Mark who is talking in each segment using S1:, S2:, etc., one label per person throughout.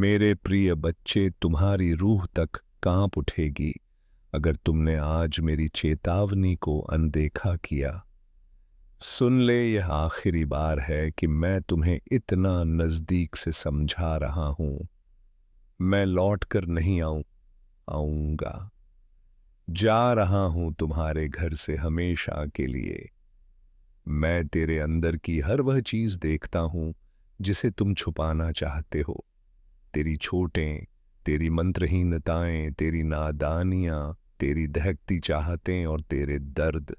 S1: मेरे प्रिय बच्चे, तुम्हारी रूह तक कांप उठेगी अगर तुमने आज मेरी चेतावनी को अनदेखा किया। सुन ले, यह आखिरी बार है कि मैं तुम्हें इतना नजदीक से समझा रहा हूं। मैं लौट कर नहीं आऊंगा। जा रहा हूं तुम्हारे घर से हमेशा के लिए। मैं तेरे अंदर की हर वह चीज देखता हूं जिसे तुम छुपाना चाहते हो। तेरी छोटें, तेरी मंत्रहीनताएं, तेरी नादानियां, तेरी दहकती चाहतें और तेरे दर्द।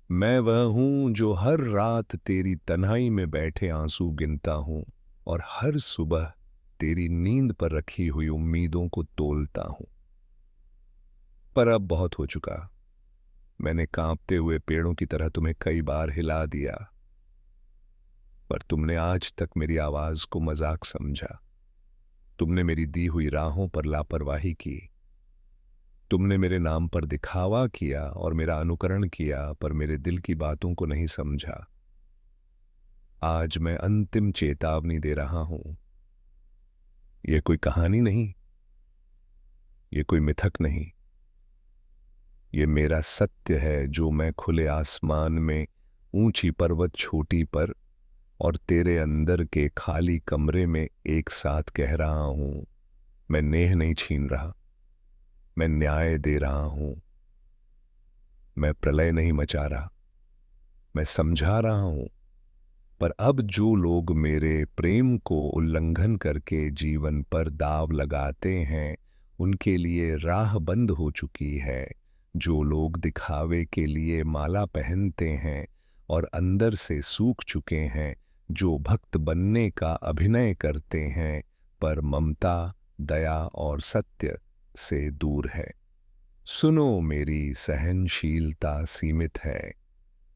S1: मैं वह हूं जो हर रात तेरी तन्हाई में बैठे आंसू गिनता हूं और हर सुबह तेरी नींद पर रखी हुई उम्मीदों को तोलता हूं। पर अब बहुत हो चुका। मैंने कांपते हुए पेड़ों की तरह तुम्हें कई बार हिला दिया, पर तुमने आज तक मेरी आवाज को मजाक समझा। तुमने मेरी दी हुई राहों पर लापरवाही की। तुमने मेरे नाम पर दिखावा किया और मेरा अनुकरण किया, पर मेरे दिल की बातों को नहीं समझा। आज मैं अंतिम चेतावनी दे रहा हूं। यह कोई कहानी नहीं, यह कोई मिथक नहीं। यह मेरा सत्य है जो मैं खुले आसमान में, ऊंची पर्वत छोटी पर और तेरे अंदर के खाली कमरे में एक साथ कह रहा हूं। मैं नेह नहीं छीन रहा, मैं न्याय दे रहा हूं। मैं प्रलय नहीं मचा रहा, मैं समझा रहा हूं। पर अब जो लोग मेरे प्रेम को उल्लंघन करके जीवन पर दाव लगाते हैं, उनके लिए राह बंद हो चुकी है। जो लोग दिखावे के लिए माला पहनते हैं और अंदर से सूख चुके हैं, जो भक्त बनने का अभिनय करते हैं पर ममता, दया और सत्य से दूर है। सुनो, मेरी सहनशीलता सीमित है।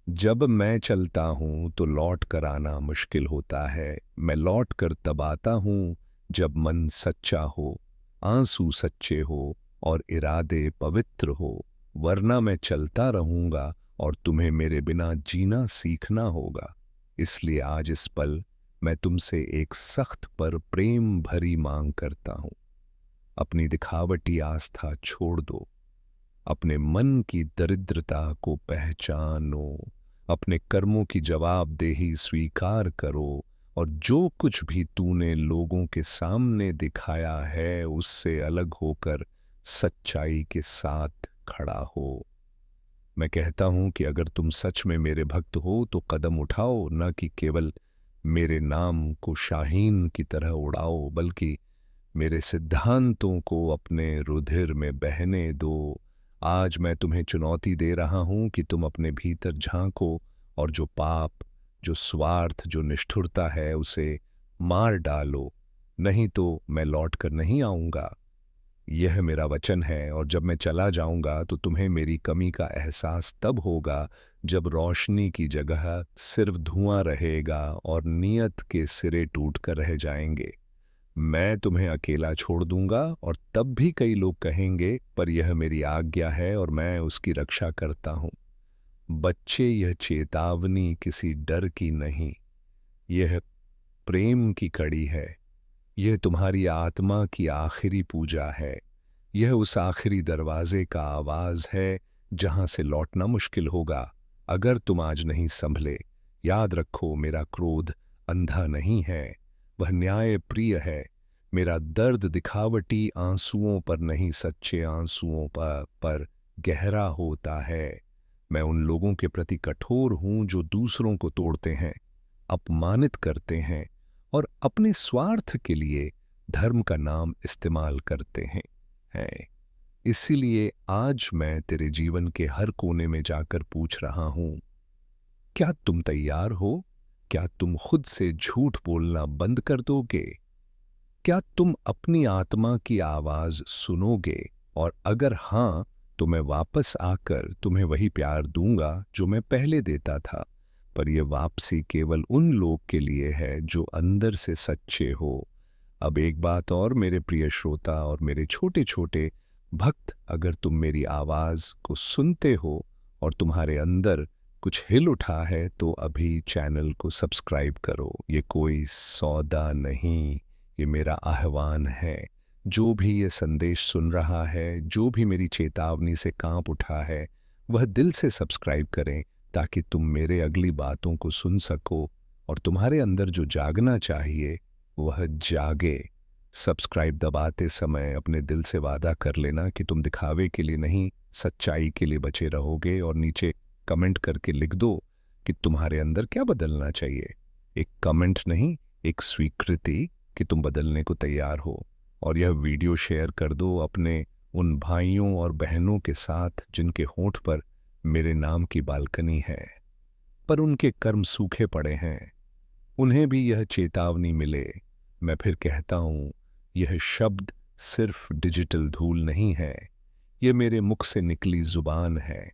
S1: जब मैं चलता हूं तो लौट कर आना मुश्किल होता है। मैं लौट कर तब आता हूं जब मन सच्चा हो, आंसू सच्चे हो और इरादे पवित्र हो। वरना मैं चलता रहूंगा और तुम्हें मेरे बिना जीना सीखना होगा। इसलिए आज इस पल मैं तुमसे एक सख्त पर प्रेम भरी मांग करता हूं। अपनी दिखावटी आस्था छोड़ दो। अपने मन की दरिद्रता को पहचानो। अपने कर्मों की जवाबदेही स्वीकार करो और जो कुछ भी तूने लोगों के सामने दिखाया है, उससे अलग होकर सच्चाई के साथ खड़ा हो। मैं कहता हूं कि अगर तुम सच में मेरे भक्त हो तो कदम उठाओ, न कि केवल मेरे नाम को शाहीन की तरह उड़ाओ, बल्कि मेरे सिद्धांतों को अपने रुधिर में बहने दो। आज मैं तुम्हें चुनौती दे रहा हूं कि तुम अपने भीतर झांको और जो पाप, जो स्वार्थ, जो निष्ठुरता है, उसे मार डालो। नहीं तो मैं लौट कर नहीं आऊंगा। यह मेरा वचन है। और जब मैं चला जाऊंगा तो तुम्हें मेरी कमी का एहसास तब होगा जब रोशनी की जगह सिर्फ धुआं रहेगा और नियत के सिरे टूट कर रह जाएंगे। मैं तुम्हें अकेला छोड़ दूंगा और तब भी कई लोग कहेंगे, पर यह मेरी आज्ञा है और मैं उसकी रक्षा करता हूं। बच्चे, यह चेतावनी किसी डर की नहीं, यह प्रेम की कड़ी है। यह तुम्हारी आत्मा की आखिरी पूजा है। यह उस आखिरी दरवाजे का आवाज है जहां से लौटना मुश्किल होगा अगर तुम आज नहीं संभले। याद रखो, मेरा क्रोध अंधा नहीं है, वह न्याय प्रिय है। मेरा दर्द दिखावटी आंसुओं पर नहीं, सच्चे आंसुओं पर गहरा होता है। मैं उन लोगों के प्रति कठोर हूं जो दूसरों को तोड़ते हैं, अपमानित करते हैं और अपने स्वार्थ के लिए धर्म का नाम इस्तेमाल करते हैं। इसीलिए आज मैं तेरे जीवन के हर कोने में जाकर पूछ रहा हूं, क्या तुम तैयार हो? क्या तुम खुद से झूठ बोलना बंद कर दोगे? क्या तुम अपनी आत्मा की आवाज सुनोगे? और अगर हां, तो मैं वापस आकर तुम्हें वही प्यार दूंगा जो मैं पहले देता था। पर यह वापसी केवल उन लोग के लिए है जो अंदर से सच्चे हो। अब एक बात और मेरे प्रिय श्रोता और मेरे छोटे छोटे भक्त, अगर तुम मेरी आवाज को सुनते हो और तुम्हारे अंदर कुछ हिल उठा है तो अभी चैनल को सब्सक्राइब करो। ये कोई सौदा नहीं, ये मेरा आह्वान है। जो भी ये संदेश सुन रहा है, जो भी मेरी चेतावनी से कांप उठा है, वह दिल से सब्सक्राइब करें ताकि तुम मेरे अगली बातों को सुन सको और तुम्हारे अंदर जो जागना चाहिए वह जागे। सब्सक्राइब दबाते समय अपने दिल से वादा कर लेना कि तुम दिखावे के लिए नहीं, सच्चाई के लिए बचे रहोगे। और नीचे कमेंट करके लिख दो कि तुम्हारे अंदर क्या बदलना चाहिए। एक कमेंट नहीं, एक स्वीकृति कि तुम बदलने को तैयार हो। और यह वीडियो शेयर कर दो अपने उन भाइयों और बहनों के साथ जिनके होंठ पर मेरे नाम की बालकनी है, पर उनके कर्म सूखे पड़े हैं। उन्हें भी यह चेतावनी मिले। मैं फिर कहता हूं, यह शब्द सिर्फ डिजिटल धूल नहीं है, यह मेरे मुख से निकली जुबान है।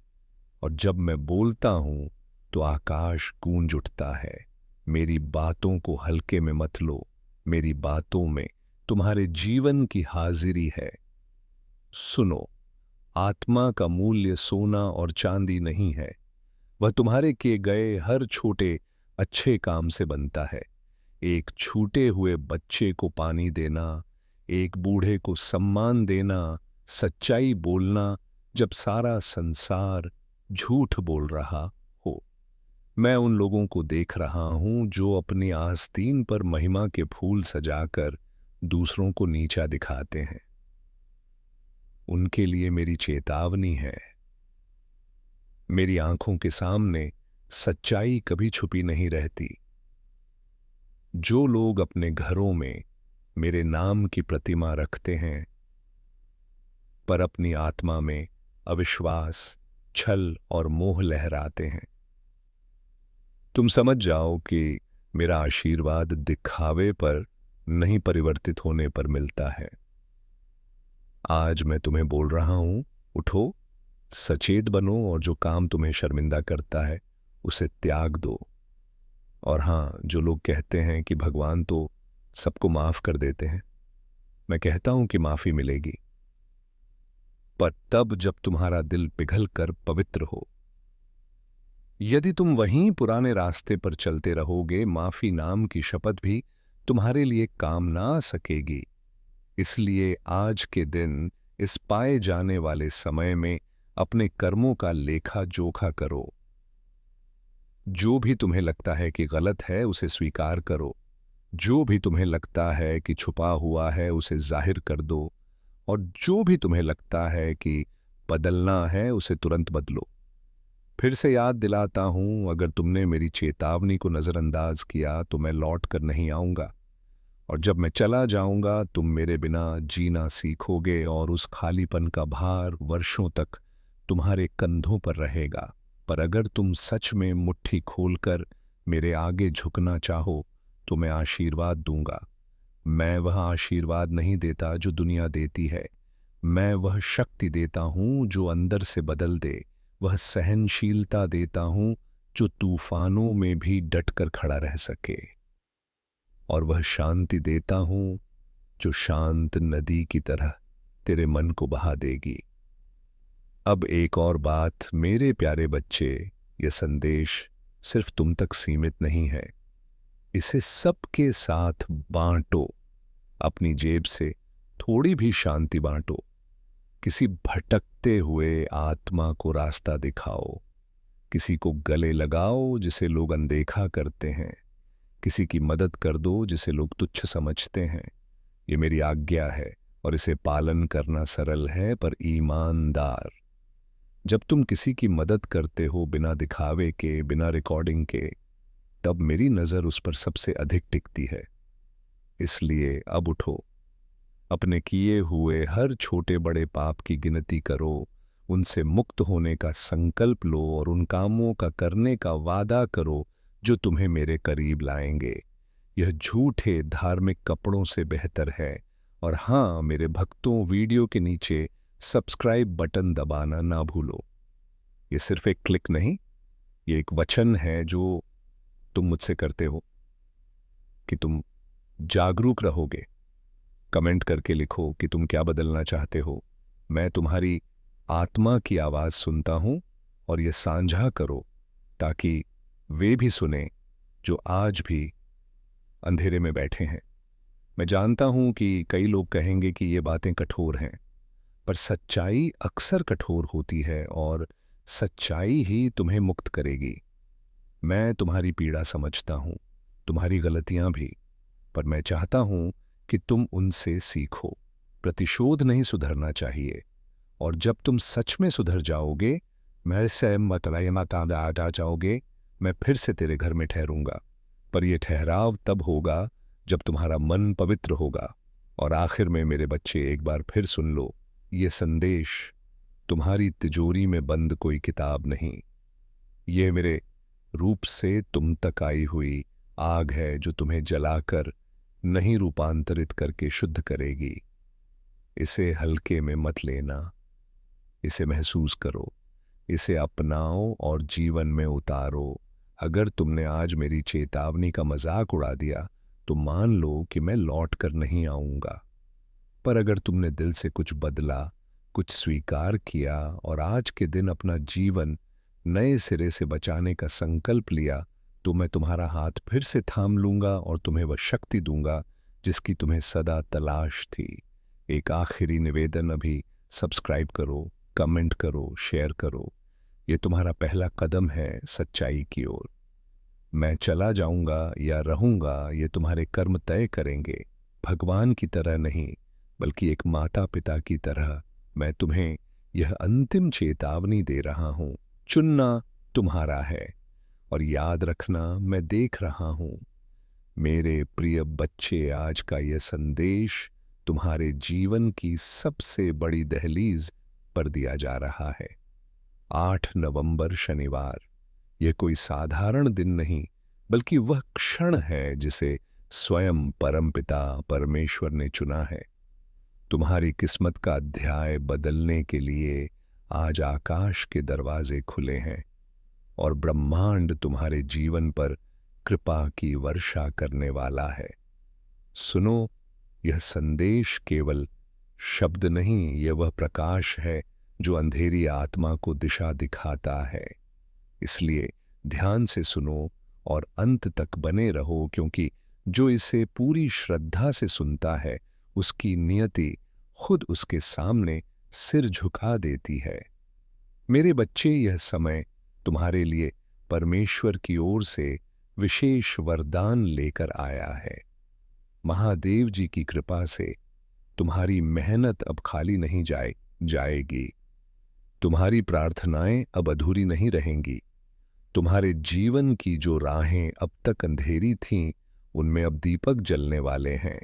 S1: और जब मैं बोलता हूं तो आकाश गूंज उठता है। मेरी बातों को हल्के में मत लो, मेरी बातों में तुम्हारे जीवन की हाजिरी है। सुनो, आत्मा का मूल्य सोना और चांदी नहीं है, वह तुम्हारे किए गए हर छोटे अच्छे काम से बनता है। एक छूटे हुए बच्चे को पानी देना, एक बूढ़े को सम्मान देना, सच्चाई बोलना जब सारा संसार झूठ बोल रहा हो। मैं उन लोगों को देख रहा हूं जो अपनी आस्तीन पर महिमा के फूल सजाकर दूसरों को नीचा दिखाते हैं। उनके लिए मेरी चेतावनी है। मेरी आंखों के सामने सच्चाई कभी छुपी नहीं रहती। जो लोग अपने घरों में मेरे नाम की प्रतिमा रखते हैं पर अपनी आत्मा में अविश्वास, छल और मोह लहराते हैं, तुम समझ जाओ कि मेरा आशीर्वाद दिखावे पर नहीं, परिवर्तित होने पर मिलता है। आज मैं तुम्हें बोल रहा हूं, उठो, सचेत बनो और जो काम तुम्हें शर्मिंदा करता है उसे त्याग दो। और हां, जो लोग कहते हैं कि भगवान तो सबको माफ कर देते हैं, मैं कहता हूं कि माफी मिलेगी, पर तब जब तुम्हारा दिल पिघल कर पवित्र हो। यदि तुम वहीं पुराने रास्ते पर चलते रहोगे, माफी नाम की शपथ भी तुम्हारे लिए काम ना आ सकेगी। इसलिए आज के दिन, इस पाए जाने वाले समय में अपने कर्मों का लेखा जोखा करो। जो भी तुम्हें लगता है कि गलत है उसे स्वीकार करो। जो भी तुम्हें लगता है कि छुपा हुआ है उसे जाहिर कर दो। और जो भी तुम्हें लगता है कि बदलना है उसे तुरंत बदलो। फिर से याद दिलाता हूं, अगर तुमने मेरी चेतावनी को नजरअंदाज किया तो मैं लौट कर नहीं आऊंगा। और जब मैं चला जाऊंगा तुम मेरे बिना जीना सीखोगे और उस खालीपन का भार वर्षों तक तुम्हारे कंधों पर रहेगा। पर अगर तुम सच में मुट्ठी खोलकर मेरे आगे झुकना चाहो तो मैं आशीर्वाद दूंगा। मैं वह आशीर्वाद नहीं देता जो दुनिया देती है, मैं वह शक्ति देता हूं जो अंदर से बदल दे। वह सहनशीलता देता हूं जो तूफानों में भी डटकर खड़ा रह सके। और वह शांति देता हूं जो शांत नदी की तरह तेरे मन को बहा देगी। अब एक और बात मेरे प्यारे बच्चे, यह संदेश सिर्फ तुम तक सीमित नहीं है, इसे सबके साथ बांटो। अपनी जेब से थोड़ी भी शांति बांटो। किसी भटकते हुए आत्मा को रास्ता दिखाओ। किसी को गले लगाओ जिसे लोग अनदेखा करते हैं। किसी की मदद कर दो जिसे लोग तुच्छ समझते हैं। ये मेरी आज्ञा है और इसे पालन करना सरल है पर ईमानदार। जब तुम किसी की मदद करते हो बिना दिखावे के, बिना रिकॉर्डिंग के, तब मेरी नजर उस पर सबसे अधिक टिकती है। इसलिए अब उठो, अपने किए हुए हर छोटे बड़े पाप की गिनती करो, उनसे मुक्त होने का संकल्प लो और उन कामों का करने का वादा करो जो तुम्हें मेरे करीब लाएंगे। यह झूठे धार्मिक कपड़ों से बेहतर है। और हां, मेरे भक्तों, वीडियो के नीचे सब्सक्राइब बटन दबाना ना भूलो। ये सिर्फ एक क्लिक नहीं, ये एक वचन है जो तुम मुझसे करते हो कि तुम जागरूक रहोगे। कमेंट करके लिखो कि तुम क्या बदलना चाहते हो। मैं तुम्हारी आत्मा की आवाज सुनता हूं और ये साझा करो ताकि वे भी सुने जो आज भी अंधेरे में बैठे हैं। मैं जानता हूं कि कई लोग कहेंगे कि ये बातें कठोर हैं, पर सच्चाई अक्सर कठोर होती है और सच्चाई ही तुम्हें मुक्त करेगी। मैं तुम्हारी पीड़ा समझता हूं, तुम्हारी गलतियां भी, पर मैं चाहता हूं कि तुम उनसे सीखो। प्रतिशोध नहीं सुधरना चाहिए, और जब तुम सच में सुधर जाओगे, मैं से मत आ जाओगे, मैं फिर से तेरे घर में ठहरूंगा। पर यह ठहराव तब होगा जब तुम्हारा मन पवित्र होगा। और आखिर में मेरे बच्चे, एक बार फिर सुन लो, ये संदेश तुम्हारी तिजोरी में बंद कोई किताब नहीं, ये मेरे रूप से तुम तक आई हुई आग है जो तुम्हें जलाकर नहीं, रूपांतरित करके शुद्ध करेगी। इसे हल्के में मत लेना, इसे महसूस करो, इसे अपनाओ और जीवन में उतारो। अगर तुमने आज मेरी चेतावनी का मजाक उड़ा दिया, तो मान लो कि मैं लौट कर नहीं आऊंगा। पर अगर तुमने दिल से कुछ बदला, कुछ स्वीकार किया और आज के दिन अपना जीवन नए सिरे से बचाने का संकल्प लिया, तो मैं तुम्हारा हाथ फिर से थाम लूंगा और तुम्हें वह शक्ति दूंगा जिसकी तुम्हें सदा तलाश थी। एक आखिरी निवेदन, अभी सब्सक्राइब करो, कमेंट करो, शेयर करो। ये तुम्हारा पहला कदम है सच्चाई की ओर। मैं चला जाऊंगा या रहूंगा, ये तुम्हारे कर्म तय करेंगे। भगवान की तरह नहीं, बल्कि एक माता पिता की तरह मैं तुम्हें यह अंतिम चेतावनी दे रहा हूं। चुनना तुम्हारा है, और याद रखना, मैं देख रहा हूं। मेरे प्रिय बच्चे, आज का यह संदेश तुम्हारे जीवन की सबसे बड़ी दहलीज पर दिया जा रहा है। 8 नवंबर शनिवार, यह कोई साधारण दिन नहीं, बल्कि वह क्षण है जिसे स्वयं परमपिता परमेश्वर ने चुना है। तुम्हारी किस्मत का अध्याय बदलने के लिए आज आकाश के दरवाजे खुले हैं, और ब्रह्मांड तुम्हारे जीवन पर कृपा की वर्षा करने वाला है। सुनो, यह संदेश केवल शब्द नहीं, यह वह प्रकाश है जो अंधेरी आत्मा को दिशा दिखाता है। इसलिए ध्यान से सुनो और अंत तक बने रहो, क्योंकि जो इसे पूरी श्रद्धा से सुनता है, उसकी नियति खुद उसके सामने सिर झुका देती है। मेरे बच्चे, यह समय तुम्हारे लिए परमेश्वर की ओर से विशेष वरदान लेकर आया है। महादेव जी की कृपा से तुम्हारी मेहनत अब खाली नहीं जाएगी। तुम्हारी प्रार्थनाएं अब अधूरी नहीं रहेंगी। तुम्हारे जीवन की जो राहें अब तक अंधेरी थीं, उनमें अब दीपक जलने वाले हैं।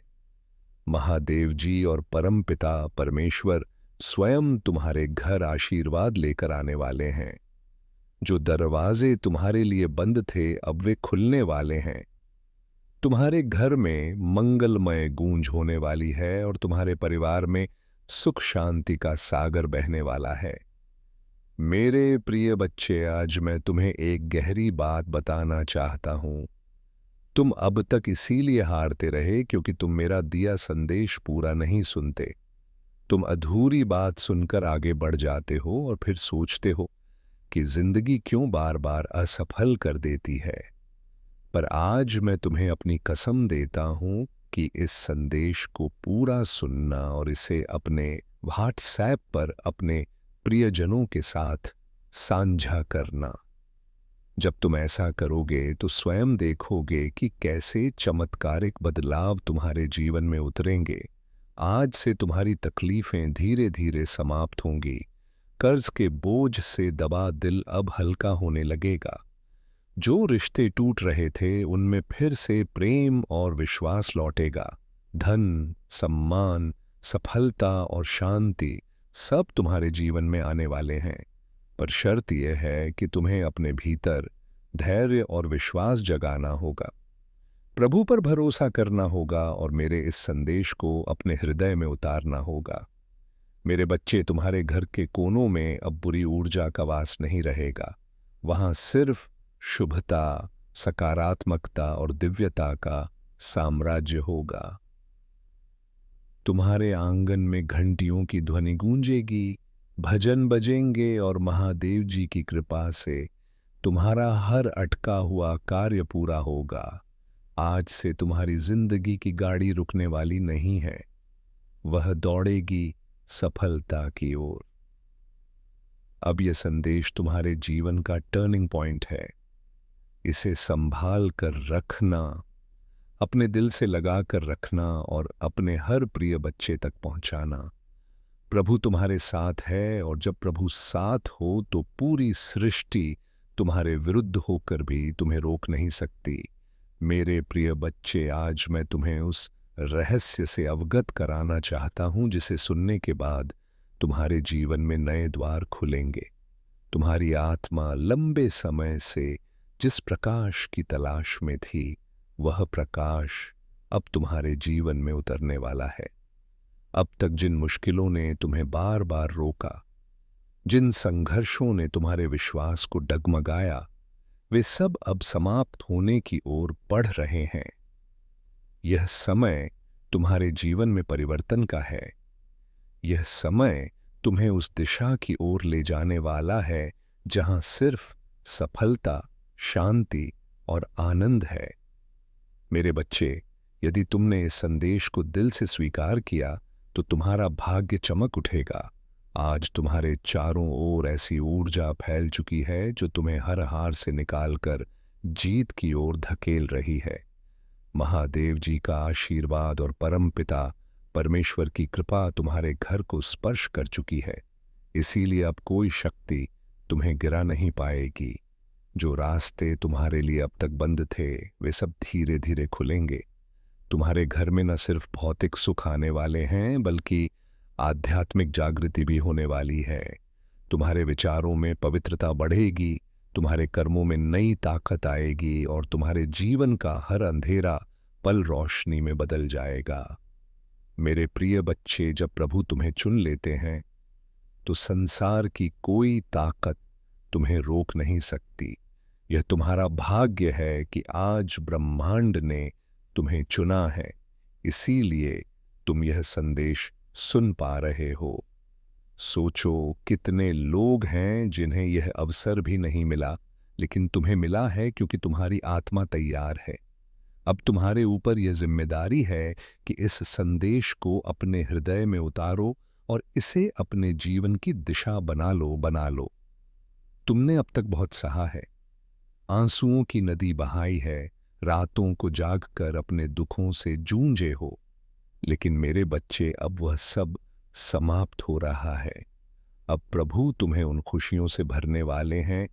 S1: महादेव जी और परमपिता परमेश्वर स्वयं तुम्हारे घर आशीर्वाद लेकर आने वाले हैं। जो दरवाजे तुम्हारे लिए बंद थे, अब वे खुलने वाले हैं। तुम्हारे घर में मंगलमय गूंज होने वाली है, और तुम्हारे परिवार में सुख शांति का सागर बहने वाला है। मेरे प्रिय बच्चे, आज मैं तुम्हें एक गहरी बात बताना चाहता हूं। तुम अब तक इसीलिए हारते रहे क्योंकि तुम मेरा दिया संदेश पूरा नहीं सुनते। तुम अधूरी बात सुनकर आगे बढ़ जाते हो और फिर सोचते हो कि जिंदगी क्यों बार बार असफल कर देती है। पर आज मैं तुम्हें अपनी कसम देता हूं कि इस संदेश को पूरा सुनना और इसे अपने व्हाट्सएप पर अपने प्रियजनों के साथ साझा करना। जब तुम ऐसा करोगे तो स्वयं देखोगे कि कैसे चमत्कारिक बदलाव तुम्हारे जीवन में उतरेंगे। आज से तुम्हारी तकलीफें धीरे धीरे समाप्त होंगी। कर्ज के बोझ से दबा दिल अब हल्का होने लगेगा। जो रिश्ते टूट रहे थे, उनमें फिर से प्रेम और विश्वास लौटेगा। धन, सम्मान, सफलता और शांति सब तुम्हारे जीवन में आने वाले हैं। पर शर्त यह है कि तुम्हें अपने भीतर धैर्य और विश्वास जगाना होगा, प्रभु पर भरोसा करना होगा और मेरे इस संदेश को अपने हृदय में उतारना होगा। मेरे बच्चे, तुम्हारे घर के कोनों में अब बुरी ऊर्जा का वास नहीं रहेगा। वहां सिर्फ शुभता, सकारात्मकता और दिव्यता का साम्राज्य होगा। तुम्हारे आंगन में घंटियों की ध्वनि गूंजेगी, भजन बजेंगे और महादेव जी की कृपा से तुम्हारा हर अटका हुआ कार्य पूरा होगा। आज से तुम्हारी जिंदगी की गाड़ी रुकने वाली नहीं है, वह दौड़ेगी सफलता की ओर। अब यह संदेश तुम्हारे जीवन का टर्निंग पॉइंट है। इसे संभाल कर रखना, अपने दिल से लगा कर रखना और अपने हर प्रिय बच्चे तक पहुंचाना। प्रभु तुम्हारे साथ है और जब प्रभु साथ हो तो पूरी सृष्टि तुम्हारे विरुद्ध होकर भी तुम्हें रोक नहीं सकती। मेरे प्रिय बच्चे, आज मैं तुम्हें उस रहस्य से अवगत कराना चाहता हूं जिसे सुनने के बाद तुम्हारे जीवन में नए द्वार खुलेंगे। तुम्हारी आत्मा लंबे समय से जिस प्रकाश की तलाश में थी, वह प्रकाश अब तुम्हारे जीवन में उतरने वाला है। अब तक जिन मुश्किलों ने तुम्हें बार बार रोका, जिन संघर्षों ने तुम्हारे विश्वास को डगमगाया, वे सब अब समाप्त होने की ओर बढ़ रहे हैं। यह समय तुम्हारे जीवन में परिवर्तन का है। यह समय तुम्हें उस दिशा की ओर ले जाने वाला है जहां सिर्फ सफलता, शांति और आनंद है। मेरे बच्चे, यदि तुमने इस संदेश को दिल से स्वीकार किया तो तुम्हारा भाग्य चमक उठेगा। आज तुम्हारे चारों ओर ऐसी ऊर्जा फैल चुकी है जो तुम्हें हर हार से निकालकर जीत की ओर धकेल रही है। महादेव जी का आशीर्वाद और परमपिता परमेश्वर की कृपा तुम्हारे घर को स्पर्श कर चुकी है। इसीलिए अब कोई शक्ति तुम्हें गिरा नहीं पाएगी। जो रास्ते तुम्हारे लिए अब तक बंद थे, वे सब धीरे धीरे खुलेंगे। तुम्हारे घर में न सिर्फ भौतिक सुख आने वाले हैं, बल्कि आध्यात्मिक जागृति भी होने वाली है। तुम्हारे विचारों में पवित्रता बढ़ेगी, तुम्हारे कर्मों में नई ताकत आएगी और तुम्हारे जीवन का हर अंधेरा पल रोशनी में बदल जाएगा। मेरे प्रिय बच्चे, जब प्रभु तुम्हें चुन लेते हैं तो संसार की कोई ताकत तुम्हें रोक नहीं सकती। यह तुम्हारा भाग्य है कि आज ब्रह्मांड ने तुम्हें चुना है, इसीलिए तुम यह संदेश सुन पा रहे हो। सोचो, कितने लोग हैं जिन्हें यह अवसर भी नहीं मिला, लेकिन तुम्हें मिला है क्योंकि तुम्हारी आत्मा तैयार है। अब तुम्हारे ऊपर यह जिम्मेदारी है कि इस संदेश को अपने हृदय में उतारो और इसे अपने जीवन की दिशा बना लो। तुमने अब तक बहुत सहा है, आंसुओं की नदी बहाई है, रातों को जागकर अपने दुखों से जूझे हो, लेकिन मेरे बच्चे, अब वह सब समाप्त हो रहा है। अब प्रभु तुम्हें उन खुशियों से भरने वाले हैं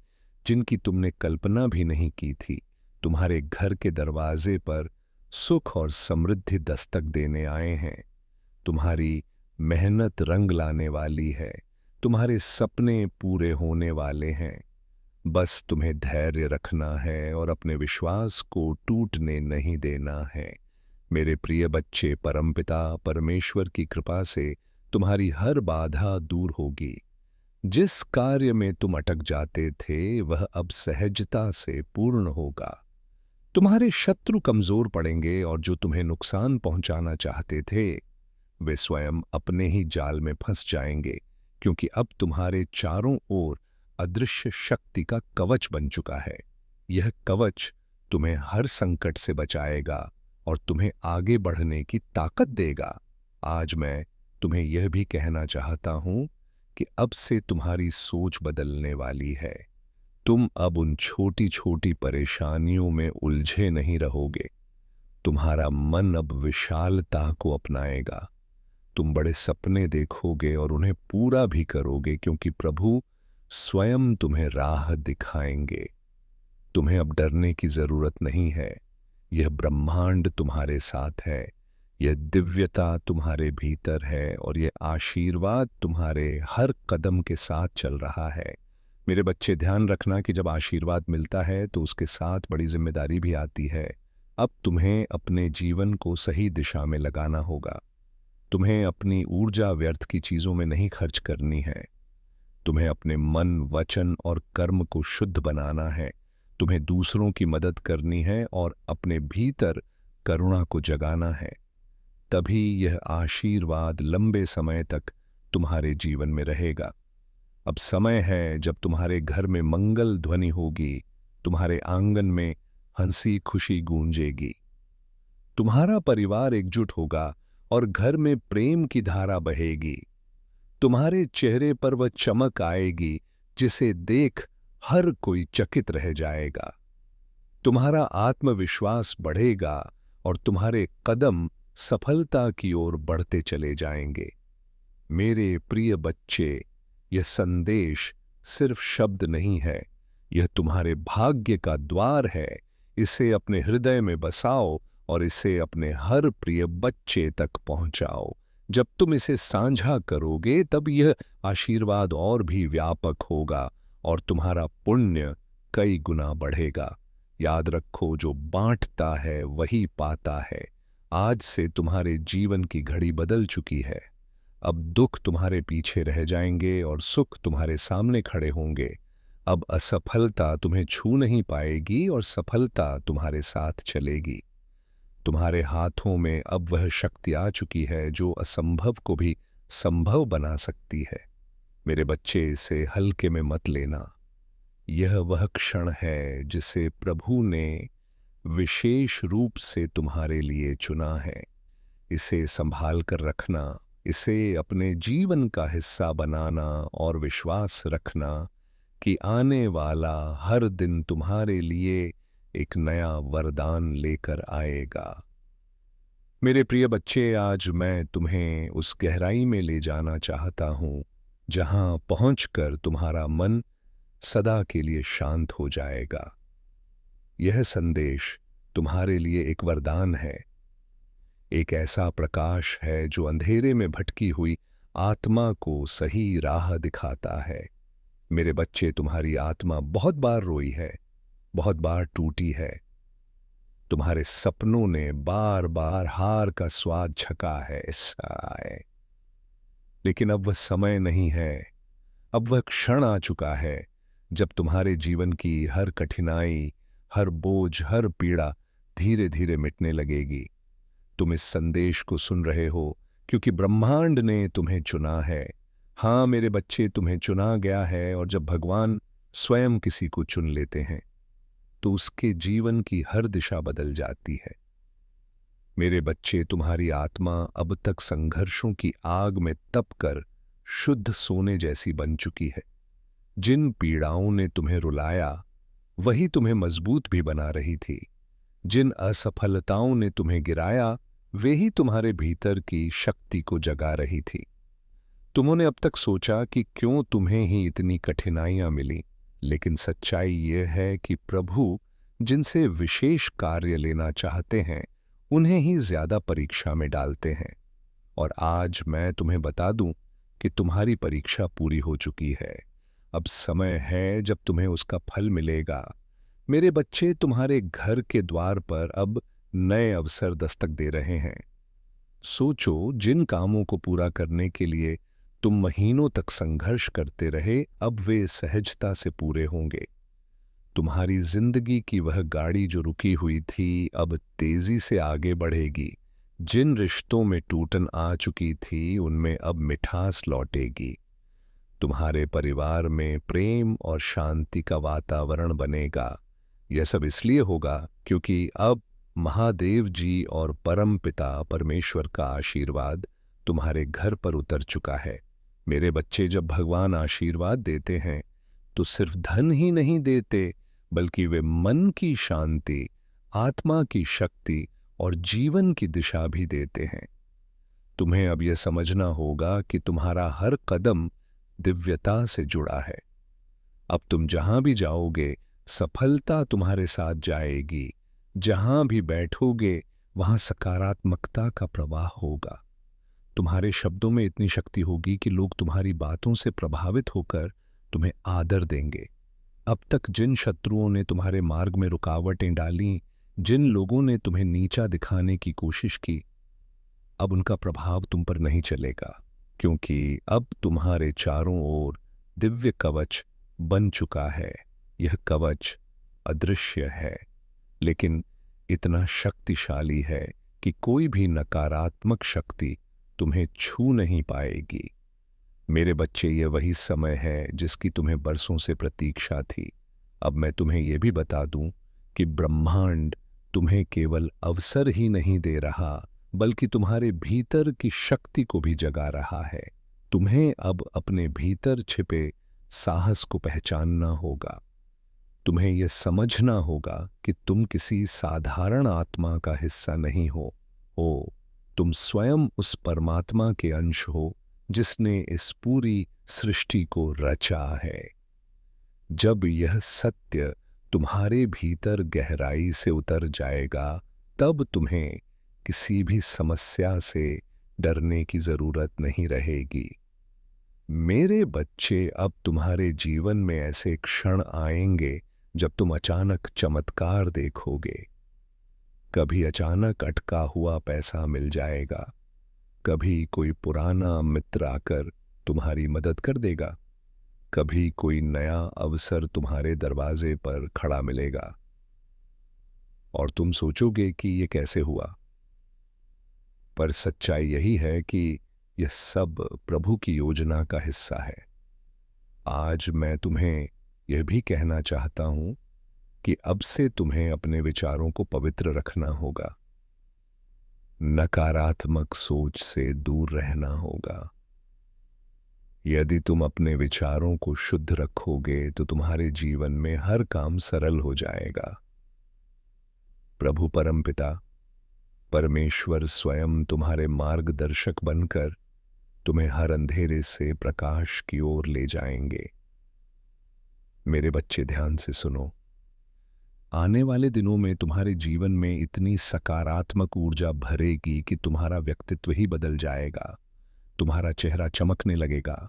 S1: जिनकी तुमने कल्पना भी नहीं की थी। तुम्हारे घर के दरवाजे पर सुख और समृद्धि दस्तक देने आए हैं। तुम्हारी मेहनत रंग लाने वाली है, तुम्हारे सपने पूरे होने वाले हैं। बस तुम्हें धैर्य रखना है और अपने विश्वास को टूटने नहीं देना है। मेरे प्रिय बच्चे, परमपिता परमेश्वर की कृपा से तुम्हारी हर बाधा दूर होगी। जिस कार्य में तुम अटक जाते थे, वह अब सहजता से पूर्ण होगा। तुम्हारे शत्रु कमजोर पड़ेंगे और जो तुम्हें नुकसान पहुंचाना चाहते थे, वे स्वयं अपने ही जाल में फंस जाएंगे, क्योंकि अब तुम्हारे चारों ओर अदृश्य शक्ति का कवच बन चुका है। यह कवच तुम्हें हर संकट से बचाएगा और तुम्हें आगे बढ़ने की ताकत देगा। आज मैं तुम्हें यह भी कहना चाहता हूं कि अब से तुम्हारी सोच बदलने वाली है। तुम अब उन छोटी छोटी परेशानियों में उलझे नहीं रहोगे। तुम्हारा मन अब विशालता को अपनाएगा। तुम बड़े सपने देखोगे और उन्हें पूरा भी करोगे, क्योंकि प्रभु स्वयं तुम्हें राह दिखाएंगे। तुम्हें अब डरने की जरूरत नहीं है। यह ब्रह्मांड तुम्हारे साथ है, यह दिव्यता तुम्हारे भीतर है और यह आशीर्वाद तुम्हारे हर कदम के साथ चल रहा है। मेरे बच्चे, ध्यान रखना कि जब आशीर्वाद मिलता है तो उसके साथ बड़ी जिम्मेदारी भी आती है। अब तुम्हें अपने जीवन को सही दिशा में लगाना होगा। तुम्हें अपनी ऊर्जा व्यर्थ की चीजों में नहीं खर्च करनी है। तुम्हें अपने मन, वचन और कर्म को शुद्ध बनाना है। तुम्हें दूसरों की मदद करनी है और अपने भीतर करुणा को जगाना है। तभी यह आशीर्वाद लंबे समय तक तुम्हारे जीवन में रहेगा। अब समय है जब तुम्हारे घर में मंगल ध्वनि होगी, तुम्हारे आंगन में हंसी खुशी गूंजेगी। तुम्हारा परिवार एकजुट होगा और घर में प्रेम की धारा बहेगी। तुम्हारे चेहरे पर वह चमक आएगी जिसे देख हर कोई चकित रह जाएगा। तुम्हारा आत्मविश्वास बढ़ेगा और तुम्हारे कदम सफलता की ओर बढ़ते चले जाएंगे। मेरे प्रिय बच्चे, यह संदेश सिर्फ शब्द नहीं है, यह तुम्हारे भाग्य का द्वार है। इसे अपने हृदय में बसाओ और इसे अपने हर प्रिय बच्चे तक पहुंचाओ। जब तुम इसे साझा करोगे तब यह आशीर्वाद और भी व्यापक होगा और तुम्हारा पुण्य कई गुना बढ़ेगा। याद रखो, जो बांटता है वही पाता है। आज से तुम्हारे जीवन की घड़ी बदल चुकी है। अब दुख तुम्हारे पीछे रह जाएंगे और सुख तुम्हारे सामने खड़े होंगे। अब असफलता तुम्हें छू नहीं पाएगी और सफलता तुम्हारे साथ चलेगी। तुम्हारे हाथों में अब वह शक्ति आ चुकी है जो असंभव को भी संभव बना सकती है। मेरे बच्चे, इसे हल्के में मत लेना। यह वह क्षण है जिसे प्रभु ने विशेष रूप से तुम्हारे लिए चुना है। इसे संभाल कर रखना, इसे अपने जीवन का हिस्सा बनाना और विश्वास रखना कि आने वाला हर दिन तुम्हारे लिए एक नया वरदान लेकर आएगा। मेरे प्रिय बच्चे, आज मैं तुम्हें उस गहराई में ले जाना चाहता हूं जहां पहुंचकर तुम्हारा मन सदा के लिए शांत हो जाएगा। यह संदेश तुम्हारे लिए एक वरदान है, एक ऐसा प्रकाश है जो अंधेरे में भटकी हुई आत्मा को सही राह दिखाता है। मेरे बच्चे, तुम्हारी आत्मा बहुत बार रोई है, बहुत बार टूटी है। तुम्हारे सपनों ने बार बार हार का स्वाद छका है। लेकिन अब वह समय नहीं है, अब वह क्षण आ चुका है जब तुम्हारे जीवन की हर कठिनाई, हर बोझ, हर पीड़ा धीरे धीरे मिटने लगेगी। तुम इस संदेश को सुन रहे हो क्योंकि ब्रह्मांड ने तुम्हें चुना है। हाँ मेरे बच्चे, तुम्हें चुना गया है, और जब भगवान स्वयं किसी को चुन लेते हैं तो उसके जीवन की हर दिशा बदल जाती है। मेरे बच्चे, तुम्हारी आत्मा अब तक संघर्षों की आग में तपकर शुद्ध सोने जैसी बन चुकी है। जिन पीड़ाओं ने तुम्हें रुलाया वही तुम्हें मजबूत भी बना रही थी। जिन असफलताओं ने तुम्हें गिराया वे ही तुम्हारे भीतर की शक्ति को जगा रही थी। तुमने अब तक सोचा कि क्यों तुम्हें ही इतनी कठिनाइयां मिली, लेकिन सच्चाई यह है कि प्रभु जिनसे विशेष कार्य लेना चाहते हैं उन्हें ही ज्यादा परीक्षा में डालते हैं। और आज मैं तुम्हें बता दूं कि तुम्हारी परीक्षा पूरी हो चुकी है। अब समय है जब तुम्हें उसका फल मिलेगा। मेरे बच्चे, तुम्हारे घर के द्वार पर अब नए अवसर दस्तक दे रहे हैं। सोचो, जिन कामों को पूरा करने के लिए तुम महीनों तक संघर्ष करते रहे, अब वे सहजता से पूरे होंगे। तुम्हारी जिंदगी की वह गाड़ी जो रुकी हुई थी अब तेजी से आगे बढ़ेगी। जिन रिश्तों में टूटन आ चुकी थी उनमें अब मिठास लौटेगी। तुम्हारे परिवार में प्रेम और शांति का वातावरण बनेगा। यह सब इसलिए होगा क्योंकि अब महादेव जी और परम पिता परमेश्वर का आशीर्वाद तुम्हारे घर पर उतर चुका है। मेरे बच्चे, जब भगवान आशीर्वाद देते हैं तो सिर्फ धन ही नहीं देते, बल्कि वे मन की शांति, आत्मा की शक्ति और जीवन की दिशा भी देते हैं। तुम्हें अब यह समझना होगा कि तुम्हारा हर कदम दिव्यता से जुड़ा है। अब तुम जहां भी जाओगे सफलता तुम्हारे साथ जाएगी। जहां भी बैठोगे वहां सकारात्मकता का प्रवाह होगा। तुम्हारे शब्दों में इतनी शक्ति होगी कि लोग तुम्हारी बातों से प्रभावित होकर तुम्हें आदर देंगे। अब तक जिन शत्रुओं ने तुम्हारे मार्ग में रुकावटें डाली, जिन लोगों ने तुम्हें नीचा दिखाने की कोशिश की, अब उनका प्रभाव तुम पर नहीं चलेगा, क्योंकि अब तुम्हारे चारों ओर दिव्य कवच बन चुका है। यह कवच अदृश्य है, लेकिन इतना शक्तिशाली है कि कोई भी नकारात्मक शक्ति तुम्हें छू नहीं पाएगी। मेरे बच्चे, ये वही समय है जिसकी तुम्हें बरसों से प्रतीक्षा थी। अब मैं तुम्हें यह भी बता दूं कि ब्रह्मांड तुम्हें केवल अवसर ही नहीं दे रहा, बल्कि तुम्हारे भीतर की शक्ति को भी जगा रहा है। तुम्हें अब अपने भीतर छिपे साहस को पहचानना होगा। तुम्हें यह समझना होगा कि तुम किसी साधारण आत्मा का हिस्सा नहीं हो, तुम स्वयं उस परमात्मा के अंश हो जिसने इस पूरी सृष्टि को रचा है। जब यह सत्य तुम्हारे भीतर गहराई से उतर जाएगा, तब तुम्हें किसी भी समस्या से डरने की जरूरत नहीं रहेगी। मेरे बच्चे, अब तुम्हारे जीवन में ऐसे क्षण आएंगे जब तुम अचानक चमत्कार देखोगे। कभी अचानक अटका हुआ पैसा मिल जाएगा, कभी कोई पुराना मित्र आकर तुम्हारी मदद कर देगा, कभी कोई नया अवसर तुम्हारे दरवाजे पर खड़ा मिलेगा और तुम सोचोगे कि ये कैसे हुआ। पर सच्चाई यही है कि यह सब प्रभु की योजना का हिस्सा है। आज मैं तुम्हें यह भी कहना चाहता हूं कि अब से तुम्हें अपने विचारों को पवित्र रखना होगा। नकारात्मक सोच से दूर रहना होगा। यदि तुम अपने विचारों को शुद्ध रखोगे तो तुम्हारे जीवन में हर काम सरल हो जाएगा। प्रभु परमपिता परमेश्वर स्वयं तुम्हारे मार्गदर्शक बनकर तुम्हें हर अंधेरे से प्रकाश की ओर ले जाएंगे। मेरे बच्चे, ध्यान से सुनो। आने वाले दिनों में तुम्हारे जीवन में इतनी सकारात्मक ऊर्जा भरेगी कि तुम्हारा व्यक्तित्व ही बदल जाएगा। तुम्हारा चेहरा चमकने लगेगा।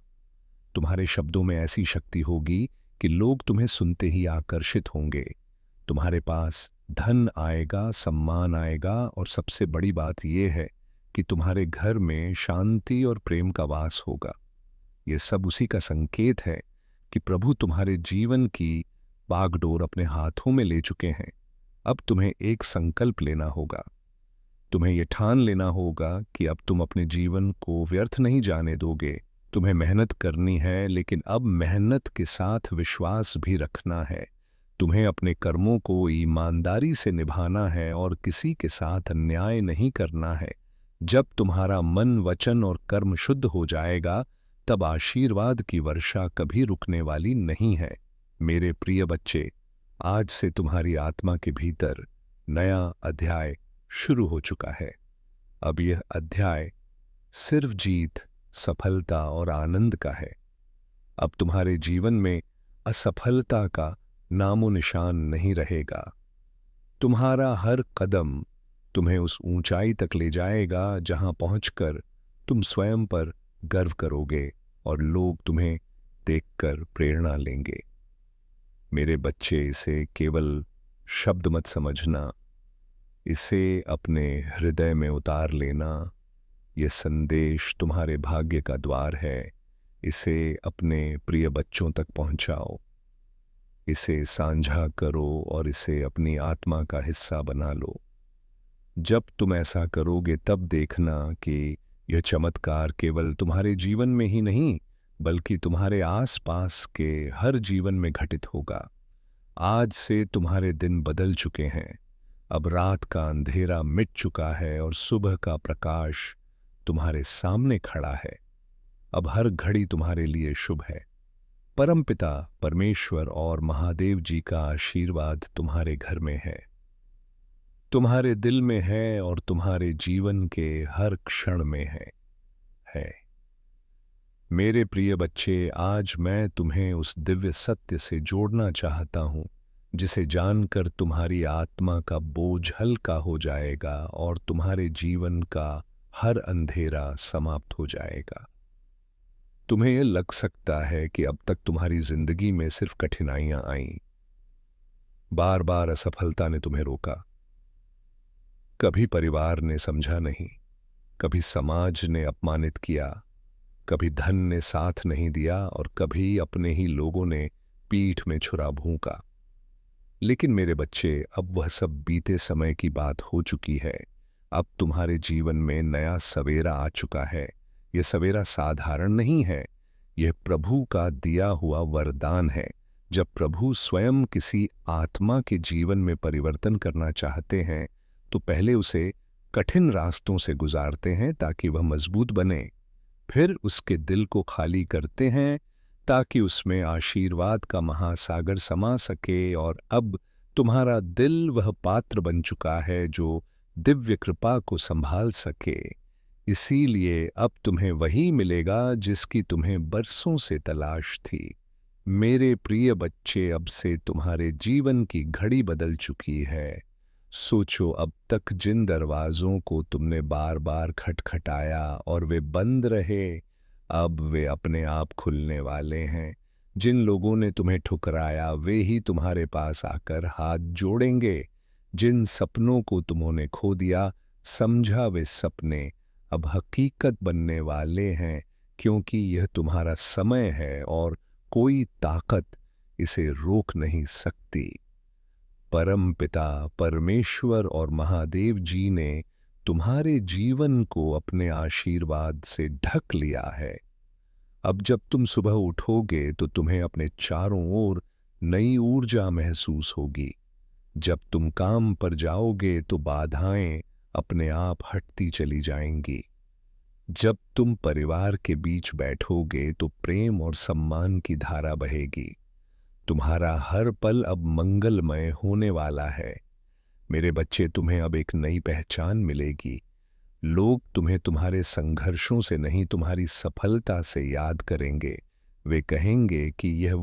S1: तुम्हारे शब्दों में ऐसी शक्ति होगी कि लोग तुम्हें सुनते ही आकर्षित होंगे। तुम्हारे पास धन आएगा, सम्मान आएगा और सबसे बड़ी बात यह है कि तुम्हारे घर में शांति और प्रेम का वास होगा। यह सब उसी का संकेत है कि प्रभु तुम्हारे जीवन की बागडोर अपने हाथों में ले चुके हैं। अब तुम्हें एक संकल्प लेना होगा। तुम्हें यह ठान लेना होगा कि अब तुम अपने जीवन को व्यर्थ नहीं जाने दोगे। तुम्हें मेहनत करनी है, लेकिन अब मेहनत के साथ विश्वास भी रखना है। तुम्हें अपने कर्मों को ईमानदारी से निभाना है और किसी के साथ अन्याय नहीं करना है। जब तुम्हारा मन, वचन और कर्म शुद्ध हो जाएगा, तब आशीर्वाद की वर्षा कभी रुकने वाली नहीं है। मेरे प्रिय बच्चे, आज से तुम्हारी आत्मा के भीतर नया अध्याय शुरू हो चुका है। अब यह अध्याय सिर्फ जीत, सफलता और आनंद का है। अब तुम्हारे जीवन में असफलता का नामो निशान नहीं रहेगा। तुम्हारा हर कदम तुम्हें उस ऊंचाई तक ले जाएगा जहां पहुंचकर तुम स्वयं पर गर्व करोगे और लोग तुम्हें देखकर प्रेरणा लेंगे। मेरे बच्चे, इसे केवल शब्द मत समझना, इसे अपने हृदय में उतार लेना। यह संदेश तुम्हारे भाग्य का द्वार है। इसे अपने प्रिय बच्चों तक पहुंचाओ, इसे साझा करो और इसे अपनी आत्मा का हिस्सा बना लो। जब तुम ऐसा करोगे, तब देखना कि यह चमत्कार केवल तुम्हारे जीवन में ही नहीं, बल्कि तुम्हारे आसपास के हर जीवन में घटित होगा। आज से तुम्हारे दिन बदल चुके हैं। अब रात का अंधेरा मिट चुका है और सुबह का प्रकाश तुम्हारे सामने खड़ा है। अब हर घड़ी तुम्हारे लिए शुभ है। परमपिता परमेश्वर और महादेव जी का आशीर्वाद तुम्हारे घर में है, तुम्हारे दिल में है और तुम्हारे जीवन के हर क्षण में है। मेरे प्रिय बच्चे, आज मैं तुम्हें उस दिव्य सत्य से जोड़ना चाहता हूं, जिसे जानकर तुम्हारी आत्मा का बोझ हल्का हो जाएगा और तुम्हारे जीवन का हर अंधेरा समाप्त हो जाएगा। तुम्हें यह लग सकता है कि अब तक तुम्हारी जिंदगी में सिर्फ कठिनाइयां आईं। बार बार असफलता ने तुम्हें रोका। कभी परिवार ने समझा नहीं, कभी समाज ने अपमानित किया, कभी धन ने साथ नहीं दिया और कभी अपने ही लोगों ने पीठ में छुरा भूंका। लेकिन मेरे बच्चे, अब वह सब बीते समय की बात हो चुकी है। अब तुम्हारे जीवन में नया सवेरा आ चुका है। यह सवेरा साधारण नहीं है, यह प्रभु का दिया हुआ वरदान है, जब प्रभु स्वयं किसी आत्मा के जीवन में परिवर्तन करना चाहते हैं तो पहले उसे कठिन रास्तों से गुजारते हैं ताकि वह मजबूत बने। फिर उसके दिल को खाली करते हैं ताकि उसमें आशीर्वाद का महासागर समा सके। और अब तुम्हारा दिल वह पात्र बन चुका है जो दिव्य कृपा को संभाल सके। इसीलिए अब तुम्हें वही मिलेगा जिसकी तुम्हें बरसों से तलाश थी। मेरे प्रिय बच्चे, अब से तुम्हारे जीवन की घड़ी बदल चुकी है। सोचो, अब तक जिन दरवाजों को तुमने बार बार खटखटाया और वे बंद रहे, अब वे अपने आप खुलने वाले हैं। जिन लोगों ने तुम्हें ठुकराया वे ही तुम्हारे पास आकर हाथ जोड़ेंगे। जिन सपनों को तुमने खो दिया, समझा वे सपने अब हकीकत बनने वाले हैं, क्योंकि यह तुम्हारा समय है और कोई ताकत इसे रोक नहीं सकती। परम पिता परमेश्वर और महादेव जी ने तुम्हारे जीवन को अपने आशीर्वाद से ढक लिया है। अब जब तुम सुबह उठोगे तो तुम्हें अपने चारों ओर नई ऊर्जा महसूस होगी। जब तुम काम पर जाओगे तो बाधाएं अपने आप हटती चली जाएंगी। जब तुम परिवार के बीच बैठोगे तो प्रेम और सम्मान की धारा बहेगी। तुम्हारा हर पल अब मंगलमय होने वाला है। मेरे बच्चे, तुम्हें अब एक नई पहचान मिलेगी। लोग तुम्हें तुम्हारे संघर्षों से नहीं, तुम्हारी सफलता से याद करेंगे। वे कहेंगे कि यह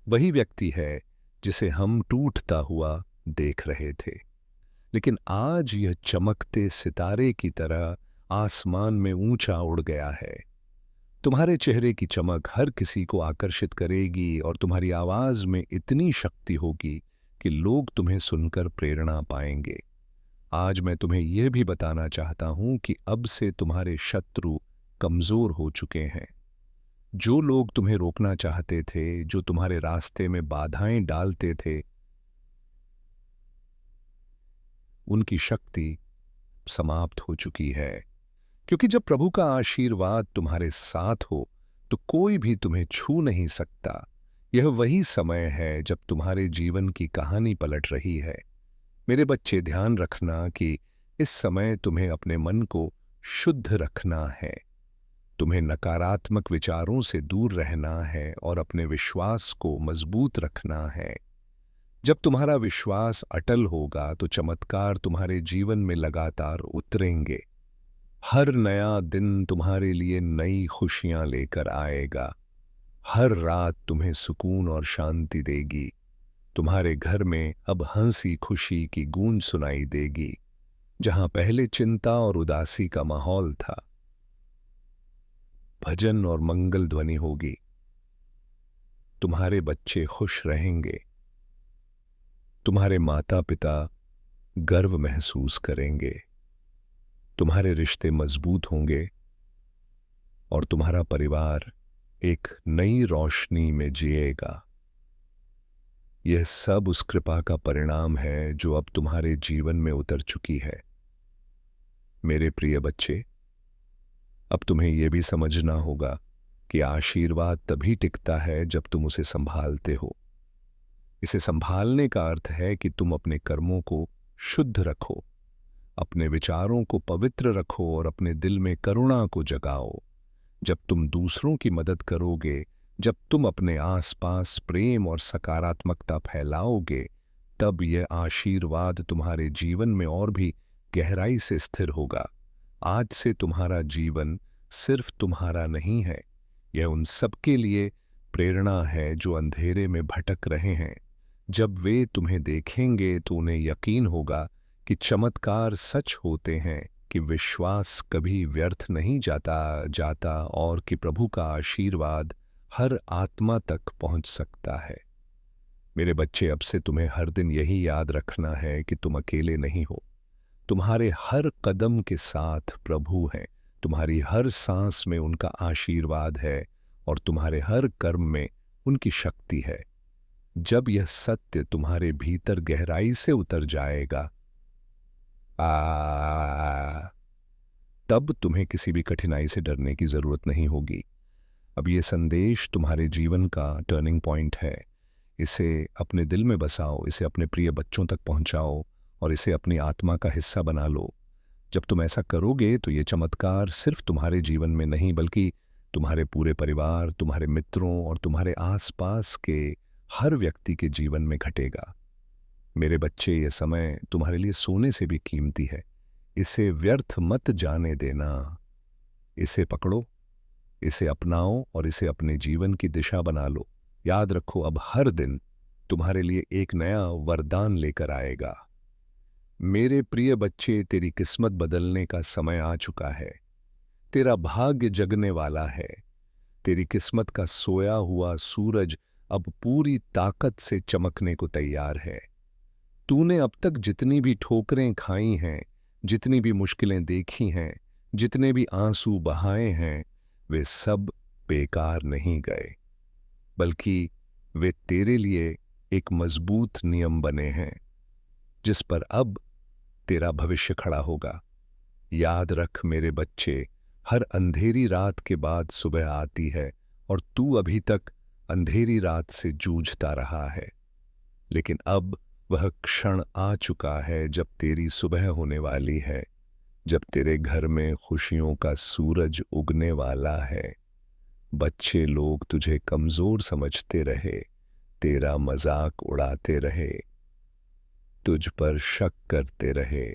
S1: वही व्यक्ति है जिसे हम टूटता हुआ देख रहे थे, लेकिन आज यह चमकते सितारे की तरह आसमान में ऊंचा उड़ गया है। तुम्हारे चेहरे की चमक हर किसी को आकर्षित करेगी और तुम्हारी आवाज में इतनी शक्ति होगी कि लोग तुम्हें सुनकर प्रेरणा पाएंगे। आज मैं तुम्हें यह भी बताना चाहता हूं कि अब से तुम्हारे शत्रु कमजोर हो चुके हैं। जो लोग तुम्हें रोकना चाहते थे, जो तुम्हारे रास्ते में बाधाएं डालते थे, उनकी शक्ति समाप्त हो चुकी है। क्योंकि जब प्रभु का आशीर्वाद तुम्हारे साथ हो तो कोई भी तुम्हें छू नहीं सकता। यह वही समय है जब तुम्हारे जीवन की कहानी पलट रही है। मेरे बच्चे, ध्यान रखना कि इस समय तुम्हें अपने मन को शुद्ध रखना है। तुम्हें नकारात्मक विचारों से दूर रहना है और अपने विश्वास को मजबूत रखना है। जब तुम्हारा विश्वास अटल होगा तो चमत्कार तुम्हारे जीवन में लगातार उतरेंगे। हर नया दिन तुम्हारे लिए नई खुशियां लेकर आएगा। हर रात तुम्हें सुकून और शांति देगी। तुम्हारे घर में अब हंसी खुशी की गूंज सुनाई देगी। जहां पहले चिंता और उदासी का माहौल था, भजन और मंगल ध्वनि होगी। तुम्हारे बच्चे खुश रहेंगे। तुम्हारे माता पिता गर्व महसूस करेंगे। तुम्हारे रिश्ते मजबूत होंगे और तुम्हारा परिवार एक नई रोशनी में जिएगा। यह सब उस कृपा का परिणाम है जो अब तुम्हारे जीवन में उतर चुकी है। मेरे प्रिय बच्चे, अब तुम्हें यह भी समझना होगा कि आशीर्वाद तभी टिकता है जब तुम उसे संभालते हो। इसे संभालने का अर्थ है कि तुम अपने कर्मों को शुद्ध रखो, अपने विचारों को पवित्र रखो और अपने दिल में करुणा को जगाओ। जब तुम दूसरों की मदद करोगे, जब तुम अपने आसपास प्रेम और सकारात्मकता फैलाओगे, तब यह आशीर्वाद तुम्हारे जीवन में और भी गहराई से स्थिर होगा। आज से तुम्हारा जीवन सिर्फ तुम्हारा नहीं है, यह उन सबके लिए प्रेरणा है जो अंधेरे में भटक रहे हैं। जब वे तुम्हें देखेंगे तो उन्हें यकीन होगा कि चमत्कार सच होते हैं, कि विश्वास कभी व्यर्थ नहीं जाता और कि प्रभु का आशीर्वाद हर आत्मा तक पहुंच सकता है। मेरे बच्चे, अब से तुम्हें हर दिन यही याद रखना है कि तुम अकेले नहीं हो। तुम्हारे हर कदम के साथ प्रभु है, तुम्हारी हर सांस में उनका आशीर्वाद है और तुम्हारे हर कर्म में उनकी शक्ति है। जब यह सत्य तुम्हारे भीतर गहराई से उतर जाएगा, तब तुम्हें किसी भी कठिनाई से डरने की जरूरत नहीं होगी। अब ये संदेश तुम्हारे जीवन का टर्निंग पॉइंट है। इसे अपने दिल में बसाओ, इसे अपने प्रिय बच्चों तक पहुंचाओ और इसे अपनी आत्मा का हिस्सा बना लो। जब तुम ऐसा करोगे तो ये चमत्कार सिर्फ तुम्हारे जीवन में नहीं बल्कि तुम्हारे पूरे परिवार, तुम्हारे मित्रों और तुम्हारे आसपास के हर व्यक्ति के जीवन में घटेगा। मेरे बच्चे, ये समय तुम्हारे लिए सोने से भी कीमती है। इसे व्यर्थ मत जाने देना। इसे पकड़ो, इसे अपनाओ और इसे अपने जीवन की दिशा बना लो। याद रखो, अब हर दिन तुम्हारे लिए एक नया वरदान लेकर आएगा। मेरे प्रिय बच्चे, तेरी किस्मत बदलने का समय आ चुका है। तेरा भाग्य जगने वाला है। तेरी किस्मत का सोया हुआ सूरज अब पूरी ताकत से चमकने को तैयार है। तूने अब तक जितनी भी ठोकरें खाई हैं, जितनी भी मुश्किलें देखी हैं, जितने भी आंसू बहाए हैं, वे सब बेकार नहीं गए, बल्कि वे तेरे लिए एक मजबूत नियम बने हैं जिस पर अब तेरा भविष्य खड़ा होगा। याद रख मेरे बच्चे, हर अंधेरी रात के बाद सुबह आती है और तू अभी तक अंधेरी रात से जूझता रहा है। लेकिन अब वह क्षण आ चुका है जब तेरी सुबह होने वाली है, जब तेरे घर में खुशियों का सूरज उगने वाला है। बच्चे लोग तुझे कमजोर समझते रहे, तेरा मजाक उड़ाते रहे, तुझ पर शक करते रहे,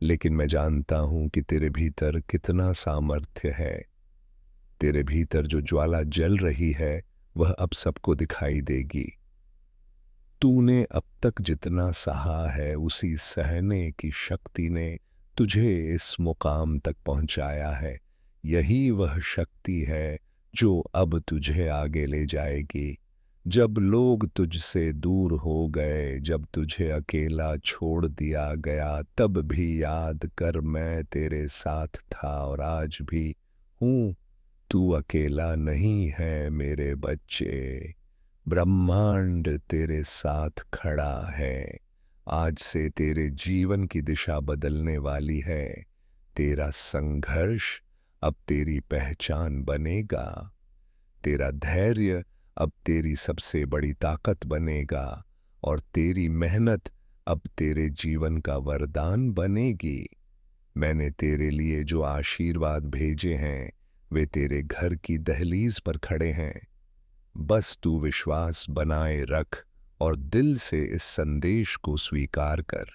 S1: लेकिन मैं जानता हूं कि तेरे भीतर कितना सामर्थ्य है। तेरे भीतर जो ज्वाला जल रही है वह अब सबको दिखाई देगी। तूने अब तक जितना सहा है, उसी सहने की शक्ति ने तुझे इस मुकाम तक पहुंचाया है। यही वह शक्ति है जो अब तुझे आगे ले जाएगी। जब लोग तुझसे दूर हो गए, जब तुझे अकेला छोड़ दिया गया, तब भी याद कर मैं तेरे साथ था और आज भी हूं। तू अकेला नहीं है मेरे बच्चे। ब्रह्मांड तेरे साथ खड़ा है। आज से तेरे जीवन की दिशा बदलने वाली है। तेरा संघर्ष अब तेरी पहचान बनेगा। तेरा धैर्य अब तेरी सबसे बड़ी ताकत बनेगा और तेरी मेहनत अब तेरे जीवन का वरदान बनेगी। मैंने तेरे लिए जो आशीर्वाद भेजे हैं वे तेरे घर की दहलीज पर खड़े हैं। बस तू विश्वास बनाए रख और दिल से इस संदेश को स्वीकार कर।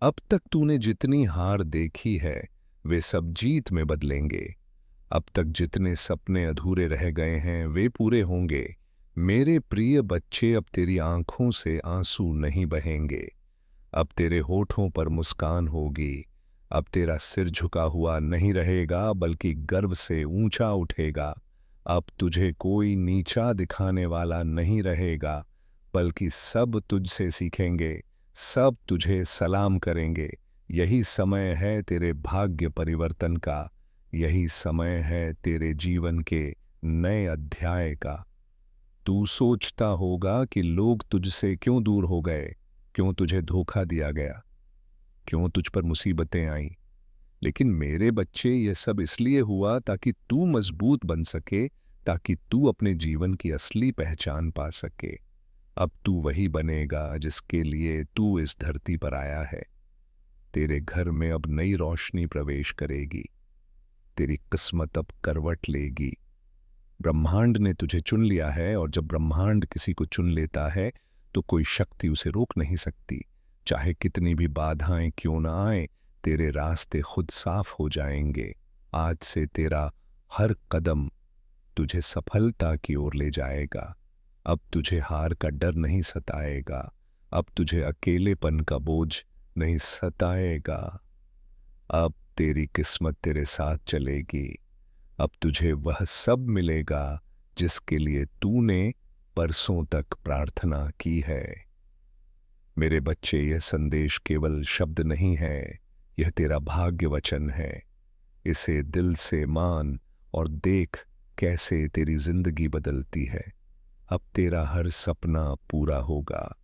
S1: अब तक तूने जितनी हार देखी है वे सब जीत में बदलेंगे। अब तक जितने सपने अधूरे रह गए हैं वे पूरे होंगे। मेरे प्रिय बच्चे, अब तेरी आंखों से आंसू नहीं बहेंगे। अब तेरे होठों पर मुस्कान होगी। अब तेरा सिर झुका हुआ नहीं रहेगा बल्कि गर्व से ऊंचा उठेगा। अब तुझे कोई नीचा दिखाने वाला नहीं रहेगा बल्कि सब तुझसे सीखेंगे, सब तुझे सलाम करेंगे। यही समय है तेरे भाग्य परिवर्तन का। यही समय है तेरे जीवन के नए अध्याय का। तू सोचता होगा कि लोग तुझसे क्यों दूर हो गए, क्यों तुझे धोखा दिया गया, क्यों तुझ पर मुसीबतें आईं। लेकिन मेरे बच्चे, ये सब इसलिए हुआ ताकि तू मजबूत बन सके, ताकि तू अपने जीवन की असली पहचान पा सके। अब तू वही बनेगा जिसके लिए तू इस धरती पर आया है। तेरे घर में अब नई रोशनी प्रवेश करेगी। तेरी किस्मत अब करवट लेगी। ब्रह्मांड ने तुझे चुन लिया है और जब ब्रह्मांड किसी को चुन लेता है तो कोई शक्ति उसे रोक नहीं सकती। चाहे कितनी भी बाधाएं क्यों ना आए, तेरे रास्ते खुद साफ हो जाएंगे। आज से तेरा हर कदम तुझे सफलता की ओर ले जाएगा। अब तुझे हार का डर नहीं सताएगा। अब तुझे अकेलेपन का बोझ नहीं सताएगा। अब तेरी किस्मत तेरे साथ चलेगी। अब तुझे वह सब मिलेगा जिसके लिए तूने परसों तक प्रार्थना की है। मेरे बच्चे, यह संदेश केवल शब्द नहीं है, यह तेरा भाग्य वचन है। इसे दिल से मान और देख कैसे तेरी जिंदगी बदलती है। अब तेरा हर सपना पूरा होगा।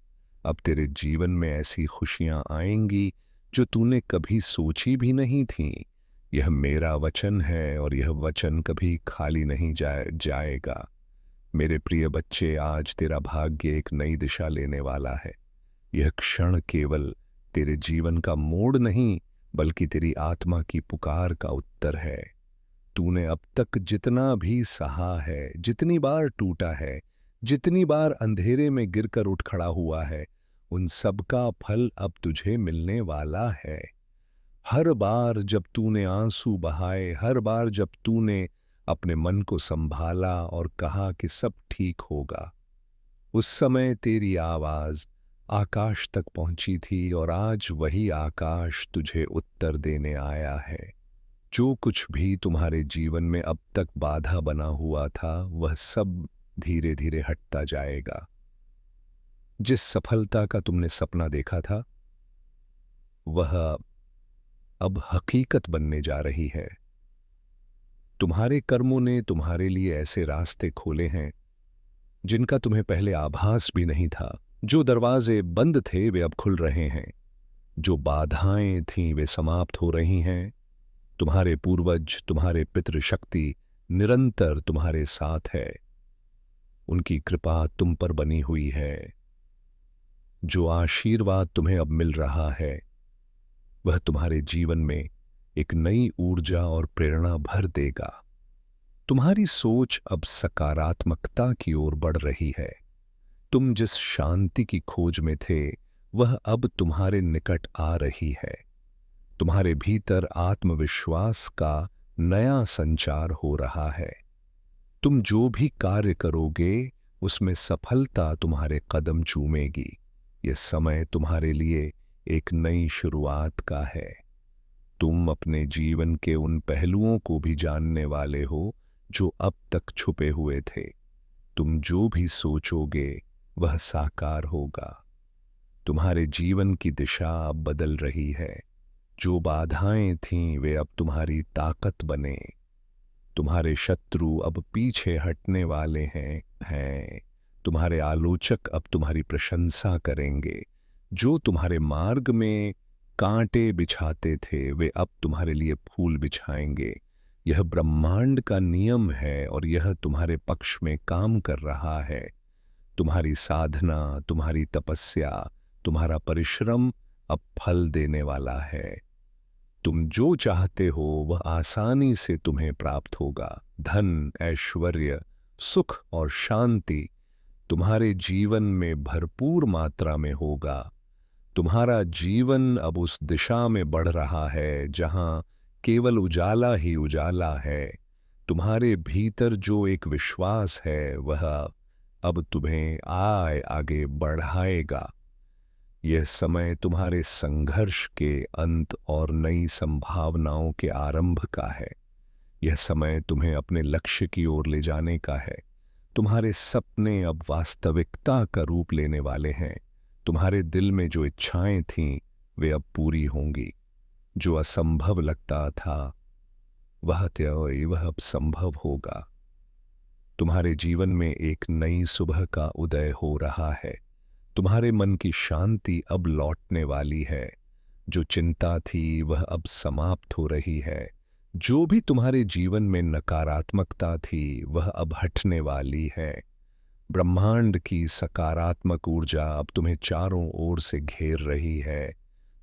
S1: अब तेरे जीवन में ऐसी खुशियां आएंगी जो तूने कभी सोची भी नहीं थी। यह मेरा वचन है और यह वचन कभी खाली नहीं जाएगा। मेरे प्रिय बच्चे, आज तेरा भाग्य एक नई दिशा लेने वाला है। यह क्षण केवल तेरे जीवन का मोड़ नहीं, बल्कि तेरी आत्मा की पुकार का उत्तर है। तूने अब तक जितना भी सहा है, जितनी बार टूटा है, जितनी बार अंधेरे में गिरकर उठ खड़ा हुआ है, उन सब का फल अब तुझे मिलने वाला है। हर बार जब तूने आंसू बहाए, हर बार जब तूने अपने मन को संभाला और कहा कि सब ठीक होगा, उस समय तेरी आवाज आकाश तक पहुंची थी और आज वही आकाश तुझे उत्तर देने आया है। जो कुछ भी तुम्हारे जीवन में अब तक बाधा बना हुआ था, वह सब धीरे धीरे हटता जाएगा। जिस सफलता का तुमने सपना देखा था, वह अब हकीकत बनने जा रही है। तुम्हारे कर्मों ने तुम्हारे लिए ऐसे रास्ते खोले हैं जिनका तुम्हें पहले आभास भी नहीं था। जो दरवाजे बंद थे वे अब खुल रहे हैं, जो बाधाएं थीं वे समाप्त हो रही हैं। तुम्हारे पूर्वज, तुम्हारे पितृशक्ति निरंतर तुम्हारे साथ है। उनकी कृपा तुम पर बनी हुई है। जो आशीर्वाद तुम्हें अब मिल रहा है, वह तुम्हारे जीवन में एक नई ऊर्जा और प्रेरणा भर देगा। तुम्हारी सोच अब सकारात्मकता की ओर बढ़ रही है। तुम जिस शांति की खोज में थे, वह अब तुम्हारे निकट आ रही है। तुम्हारे भीतर आत्मविश्वास का नया संचार हो रहा है। तुम जो भी कार्य करोगे, उसमें सफलता तुम्हारे कदम चूमेगी। यह समय तुम्हारे लिए एक नई शुरुआत का है। तुम अपने जीवन के उन पहलुओं को भी जानने वाले हो जो अब तक छुपे हुए थे। तुम जो भी सोचोगे, वह साकार होगा। तुम्हारे जीवन की दिशा अब बदल रही है। जो बाधाएं थीं, वे अब तुम्हारी ताकत बने। तुम्हारे शत्रु अब पीछे हटने वाले हैं। तुम्हारे आलोचक अब तुम्हारी प्रशंसा करेंगे। जो तुम्हारे मार्ग में कांटे बिछाते थे, वे अब तुम्हारे लिए फूल बिछाएंगे। यह ब्रह्मांड का नियम है और यह तुम्हारे पक्ष में काम कर रहा है। तुम्हारी साधना, तुम्हारी तपस्या, तुम्हारा परिश्रम अब फल देने वाला है। तुम जो चाहते हो वह आसानी से तुम्हें प्राप्त होगा। धन, ऐश्वर्य, सुख और शांति तुम्हारे जीवन में भरपूर मात्रा में होगा। तुम्हारा जीवन अब उस दिशा में बढ़ रहा है जहां केवल उजाला ही उजाला है। तुम्हारे भीतर जो एक विश्वास है, वह अब तुम्हें आगे बढ़ाएगा। यह समय तुम्हारे संघर्ष के अंत और नई संभावनाओं के आरंभ का है। यह समय तुम्हें अपने लक्ष्य की ओर ले जाने का है। तुम्हारे सपने अब वास्तविकता का रूप लेने वाले हैं। तुम्हारे दिल में जो इच्छाएं थीं, वे अब पूरी होंगी। जो असंभव लगता था, वह अब संभव होगा। तुम्हारे जीवन में एक नई सुबह का उदय हो रहा है। तुम्हारे मन की शांति अब लौटने वाली है। जो चिंता थी, वह अब समाप्त हो रही है। जो भी तुम्हारे जीवन में नकारात्मकता थी, वह अब हटने वाली है। ब्रह्मांड की सकारात्मक ऊर्जा अब तुम्हें चारों ओर से घेर रही है।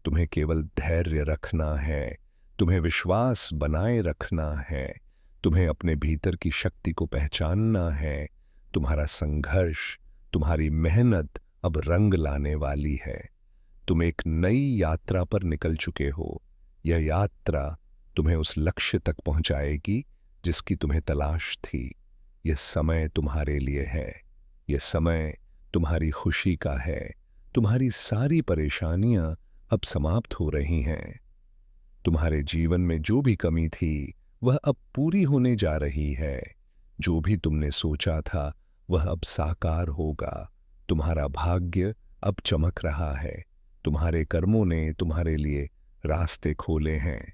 S1: तुम्हें केवल धैर्य रखना है। तुम्हें विश्वास बनाए रखना है। तुम्हें अपने भीतर की शक्ति को पहचानना है। तुम्हारा संघर्ष, तुम्हारी मेहनत अब रंग लाने वाली है। तुम एक नई यात्रा पर निकल चुके हो। यह यात्रा तुम्हें उस लक्ष्य तक पहुंचाएगी जिसकी तुम्हें तलाश थी। यह समय तुम्हारे लिए है। यह समय तुम्हारी खुशी का है। तुम्हारी सारी परेशानियां अब समाप्त हो रही हैं। तुम्हारे जीवन में जो भी कमी थी, वह अब पूरी होने जा रही है। जो भी तुमने सोचा था, वह अब साकार होगा। तुम्हारा भाग्य अब चमक रहा है। तुम्हारे कर्मों ने तुम्हारे लिए रास्ते खोले हैं।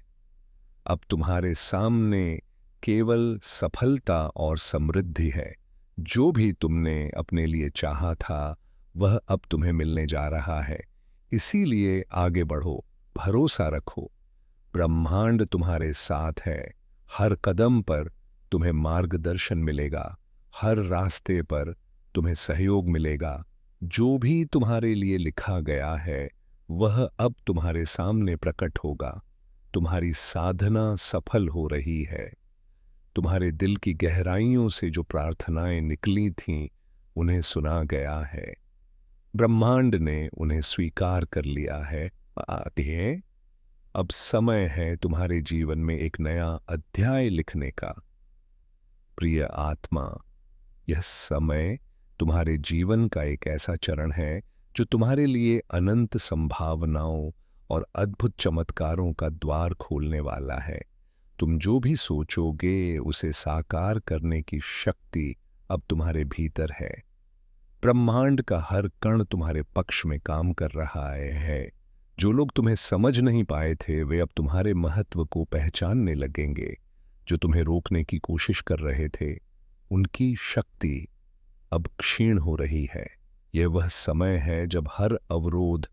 S1: अब तुम्हारे सामने केवल सफलता और समृद्धि है। जो भी तुमने अपने लिए चाहा था, वह अब तुम्हें मिलने जा रहा है। इसीलिए आगे बढ़ो, भरोसा रखो। ब्रह्मांड तुम्हारे साथ है। हर कदम पर तुम्हें मार्गदर्शन मिलेगा, हर रास्ते पर तुम्हें सहयोग मिलेगा। जो भी तुम्हारे लिए लिखा गया है वह अब तुम्हारे सामने प्रकट होगा। तुम्हारी साधना सफल हो रही है। तुम्हारे दिल की गहराइयों से जो प्रार्थनाएं निकली थीं उन्हें सुना गया है। ब्रह्मांड ने उन्हें स्वीकार कर लिया है। आगे अब समय है तुम्हारे जीवन में एक नया अध्याय लिखने का। प्रिय आत्मा, यह समय तुम्हारे जीवन का एक ऐसा चरण है जो तुम्हारे लिए अनंत संभावनाओं और अद्भुत चमत्कारों का द्वार खोलने वाला है। तुम जो भी सोचोगे उसे साकार करने की शक्ति अब तुम्हारे भीतर है। ब्रह्मांड का हर कण तुम्हारे पक्ष में काम कर रहा है। जो लोग तुम्हें समझ नहीं पाए थे वे अब तुम्हारे महत्व को पहचानने लगेंगे। जो तुम्हें रोकने की कोशिश कर रहे थे उनकी शक्ति अब क्षीण हो रही है। यह वह समय है जब हर अवरोध,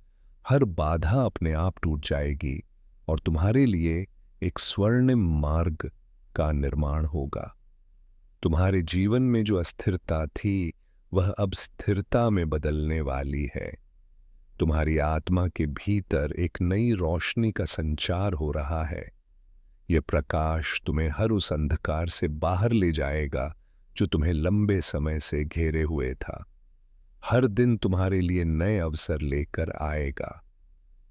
S1: हर बाधा अपने आप टूट जाएगी और तुम्हारे लिए एक स्वर्णिम मार्ग का निर्माण होगा। तुम्हारे जीवन में जो अस्थिरता थी वह अब स्थिरता में बदलने वाली है। तुम्हारी आत्मा के भीतर एक नई रोशनी का संचार हो रहा है। यह प्रकाश तुम्हें हर उस अंधकार से बाहर ले जाएगा जो तुम्हें लंबे समय से घेरे हुए था। हर दिन तुम्हारे लिए नए अवसर लेकर आएगा।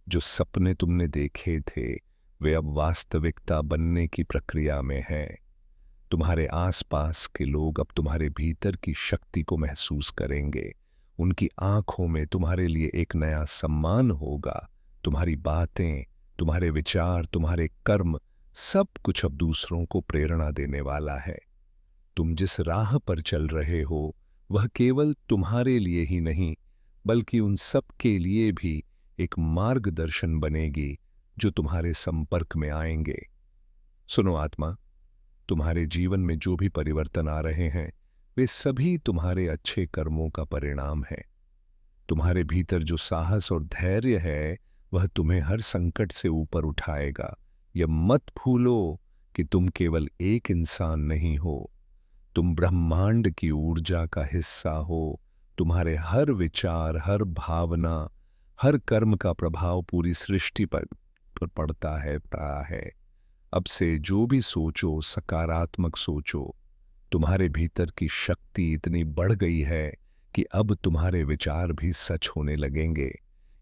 S1: जो सपने तुमने देखे थे वे अब वास्तविकता बनने की प्रक्रिया में हैं। तुम्हारे आसपास के लोग अब तुम्हारे भीतर की शक्ति को महसूस करेंगे। उनकी आंखों में तुम्हारे लिए एक नया सम्मान होगा। तुम्हारी बातें, तुम्हारे विचार, तुम्हारे कर्म, सब कुछ अब दूसरों को प्रेरणा देने वाला है। तुम जिस राह पर चल रहे हो वह केवल तुम्हारे लिए ही नहीं बल्कि उन सब के लिए भी एक मार्गदर्शन बनेगी जो तुम्हारे संपर्क में आएंगे। सुनो आत्मा, तुम्हारे जीवन में जो भी परिवर्तन आ रहे हैं वे सभी तुम्हारे अच्छे कर्मों का परिणाम है। तुम्हारे भीतर जो साहस और धैर्य है वह तुम्हें हर संकट से ऊपर उठाएगा। यह मत भूलो कि तुम केवल एक इंसान नहीं हो, तुम ब्रह्मांड की ऊर्जा का हिस्सा हो। तुम्हारे हर विचार, हर भावना, हर कर्म का प्रभाव पूरी सृष्टि पर पड़ता है। अब से जो भी सोचो सकारात्मक सोचो। तुम्हारे भीतर की शक्ति इतनी बढ़ गई है कि अब तुम्हारे विचार भी सच होने लगेंगे।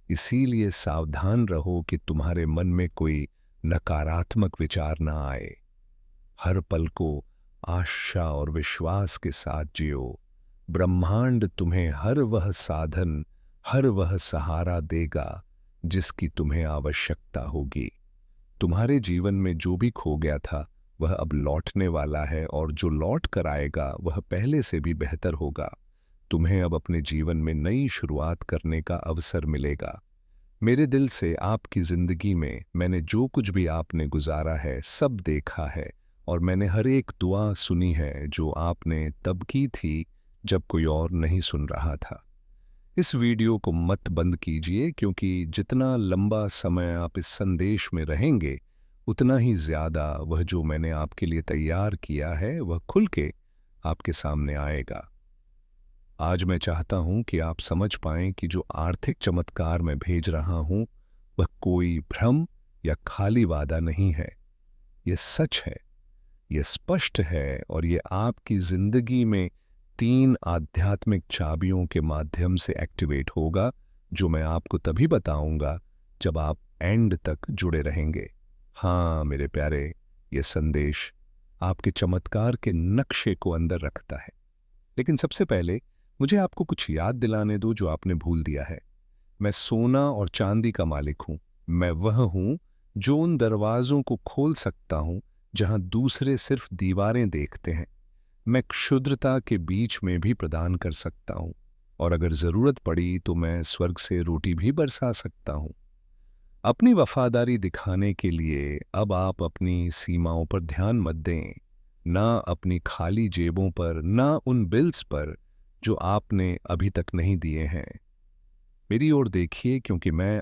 S1: इसीलिए सावधान रहो कि तुम्हारे मन में कोई नकारात्मक विचार ना आए। हर पल को आशा और विश्वास के साथ जियो। ब्रह्मांड तुम्हें हर वह साधन, हर वह सहारा देगा जिसकी तुम्हें आवश्यकता होगी। तुम्हारे जीवन में जो भी खो गया था वह अब लौटने वाला है और जो लौट कर आएगा वह पहले से भी बेहतर होगा। तुम्हें अब अपने जीवन में नई शुरुआत करने का अवसर मिलेगा। मेरे दिल से आपकी जिंदगी में मैंने जो कुछ भी आपने गुजारा है सब देखा है और मैंने हर एक दुआ सुनी है जो आपने तब की थी जब कोई और नहीं सुन रहा था। इस वीडियो को मत बंद कीजिए क्योंकि जितना लंबा समय आप इस संदेश में रहेंगे उतना ही ज़्यादा वह जो मैंने आपके लिए तैयार किया है वह खुल के आपके सामने आएगा। आज मैं चाहता हूं कि आप समझ पाएं कि जो आर्थिक चमत्कार मैं भेज रहा हूं वह कोई भ्रम या खाली वादा नहीं है। यह सच है, यह स्पष्ट है और यह आपकी जिंदगी में 3 आध्यात्मिक चाबियों के माध्यम से एक्टिवेट होगा जो मैं आपको तभी बताऊंगा जब आप एंड तक जुड़े रहेंगे। हाँ मेरे प्यारे, यह संदेश आपके चमत्कार के नक्शे को अंदर रखता है। लेकिन सबसे पहले मुझे आपको कुछ याद दिलाने दो जो आपने भूल दिया है। मैं सोना और चांदी का मालिक हूं। मैं वह हूं जो उन दरवाजों को खोल सकता हूं जहां दूसरे सिर्फ दीवारें देखते हैं। मैं क्षुद्रता के बीच में भी प्रदान कर सकता हूं और अगर जरूरत पड़ी तो मैं स्वर्ग से रोटी भी बरसा सकता हूं। अपनी वफादारी दिखाने के लिए अब आप अपनी सीमाओं पर ध्यान मत दें, ना अपनी खाली जेबों पर, ना उन बिल्स पर जो आपने अभी तक नहीं दिए हैं। मेरी ओर देखिए क्योंकि मैं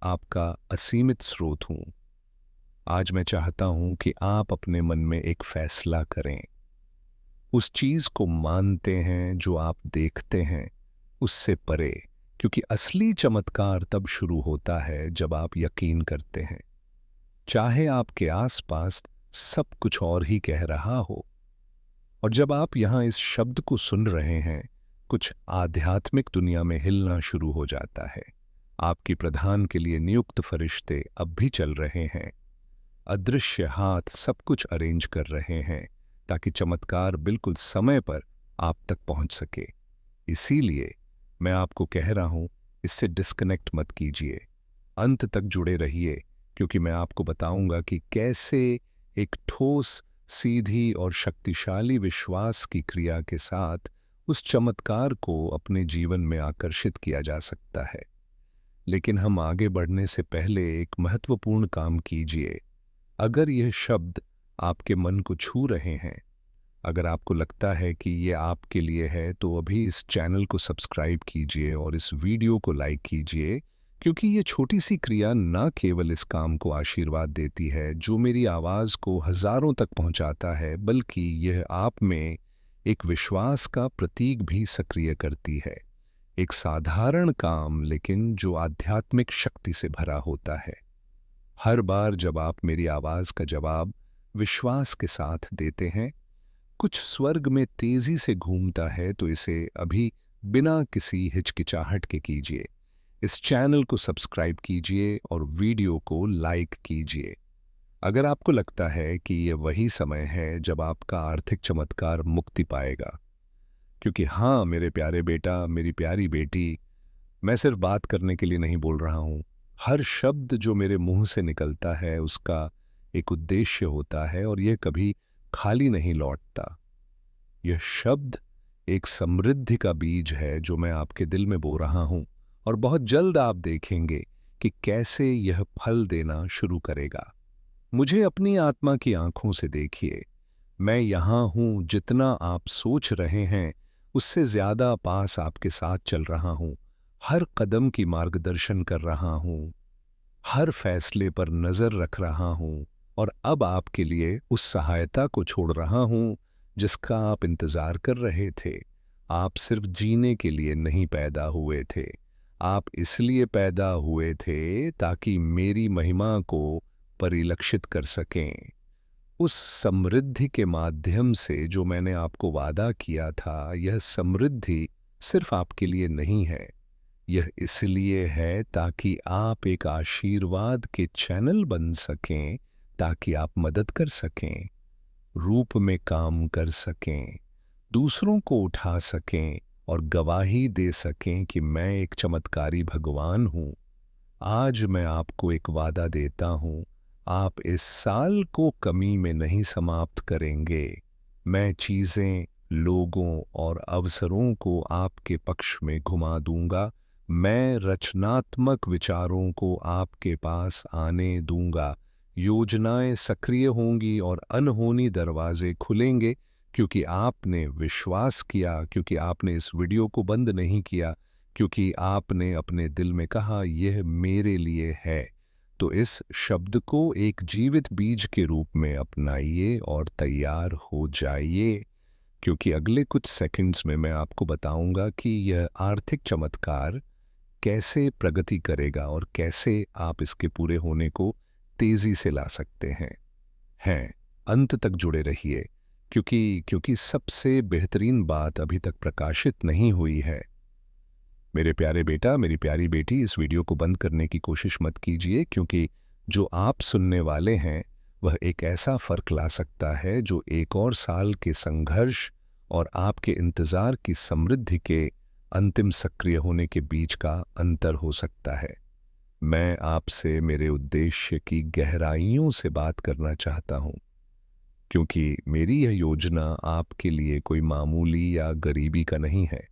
S1: आपका असीमित स्रोत हूं। आज मैं चाहता हूं कि आप अपने मन में एक फैसला करें। उस चीज को मानते हैं जो आप देखते हैं, उससे परे, क्योंकि असली चमत्कार तब शुरू होता है जब आप यकीन करते हैं, चाहे आपके आसपास सब कुछ और ही कह रहा हो। और जब आप यहां इस शब्द को सुन रहे हैं, कुछ आध्यात्मिक दुनिया में हिलना शुरू हो जाता है। आपकी प्रधान के लिए नियुक्त फरिश्ते अब भी चल रहे हैं। अदृश्य हाथ सब कुछ अरेंज कर रहे हैं ताकि चमत्कार बिल्कुल समय पर आप तक पहुंच सके। इसीलिए मैं आपको कह रहा हूं, इससे डिस्कनेक्ट मत कीजिए, अंत तक जुड़े रहिए, क्योंकि मैं आपको बताऊंगा कि कैसे एक ठोस, सीधी और शक्तिशाली विश्वास की क्रिया के साथ उस चमत्कार को अपने जीवन में आकर्षित किया जा सकता है। लेकिन हम आगे बढ़ने से पहले एक महत्वपूर्ण काम कीजिए। अगर यह शब्द आपके मन को छू रहे हैं, अगर आपको लगता है कि ये आपके लिए है, तो अभी इस चैनल को सब्सक्राइब कीजिए और इस वीडियो को लाइक कीजिए, क्योंकि ये छोटी सी क्रिया न केवल इस काम को आशीर्वाद देती है जो मेरी आवाज़ को हजारों तक पहुंचाता है, बल्कि यह आप में एक विश्वास का प्रतीक भी सक्रिय करती है। एक साधारण काम, लेकिन जो आध्यात्मिक शक्ति से भरा होता है। हर बार जब आप मेरी आवाज़ का जवाब विश्वास के साथ देते हैं, कुछ स्वर्ग में तेजी से घूमता है। तो इसे अभी बिना किसी हिचकिचाहट के कीजिए। इस चैनल को सब्सक्राइब कीजिए और वीडियो को लाइक कीजिए। अगर आपको लगता है कि यह वही समय है जब आपका आर्थिक चमत्कार मुक्ति पाएगा, क्योंकि हाँ मेरे प्यारे बेटा, मेरी प्यारी बेटी, मैं सिर्फ बात करने के लिए नहीं बोल रहा हूं। हर शब्द जो मेरे मुंह से निकलता है उसका एक उद्देश्य होता है और यह कभी खाली नहीं लौटता। यह शब्द एक समृद्धि का बीज है जो मैं आपके दिल में बो रहा हूं, और बहुत जल्द आप देखेंगे कि कैसे यह फल देना शुरू करेगा। मुझे अपनी आत्मा की आंखों से देखिए। मैं यहां हूं, जितना आप सोच रहे हैं उससे ज्यादा पास आपके साथ चल रहा हूं। हर कदम की मार्गदर्शन कर रहा हूं, हर फैसले पर नजर रख रहा हूं, और अब आपके लिए उस सहायता को छोड़ रहा हूं जिसका आप इंतजार कर रहे थे। आप सिर्फ जीने के लिए नहीं पैदा हुए थे, आप इसलिए पैदा हुए थे ताकि मेरी महिमा को परिलक्षित कर सकें। उस समृद्धि के माध्यम से जो मैंने आपको वादा किया था, यह समृद्धि सिर्फ आपके लिए नहीं है, यह इसलिए है ताकि आप एक आशीर्वाद के चैनल बन सकें, ताकि आप मदद कर सकें, रूप में काम कर सकें, दूसरों को उठा सकें और गवाही दे सकें कि मैं एक चमत्कारी भगवान हूं। आज मैं आपको एक वादा देता हूं, आप इस साल को कमी में नहीं समाप्त करेंगे। मैं चीजें, लोगों और अवसरों को आपके पक्ष में घुमा दूंगा। मैं रचनात्मक विचारों को आपके पास आने दूंगा। योजनाएं सक्रिय होंगी और अनहोनी दरवाजे खुलेंगे, क्योंकि आपने विश्वास किया, क्योंकि आपने इस वीडियो को बंद नहीं किया, क्योंकि आपने अपने दिल में कहा यह मेरे लिए है। तो इस शब्द को एक जीवित बीज के रूप में अपनाइए और तैयार हो जाइए, क्योंकि अगले कुछ सेकंड्स में मैं आपको बताऊंगा कि यह आर्थिक चमत्कार कैसे प्रगति करेगा और कैसे आप इसके पूरे होने को तेजी से ला सकते हैं। अंत तक जुड़े रहिए, क्योंकि सबसे बेहतरीन बात अभी तक प्रकाशित नहीं हुई है। मेरे प्यारे बेटा, मेरी प्यारी बेटी, इस वीडियो को बंद करने की कोशिश मत कीजिए, क्योंकि जो आप सुनने वाले हैं वह एक ऐसा फर्क ला सकता है जो एक और साल के संघर्ष और आपके इंतजार की समृद्धि के अंतिम सक्रिय होने के बीच का अंतर हो सकता है। मैं आपसे मेरे उद्देश्य की गहराइयों से बात करना चाहता हूं, क्योंकि मेरी यह योजना आपके लिए कोई मामूली या गरीबी का नहीं है।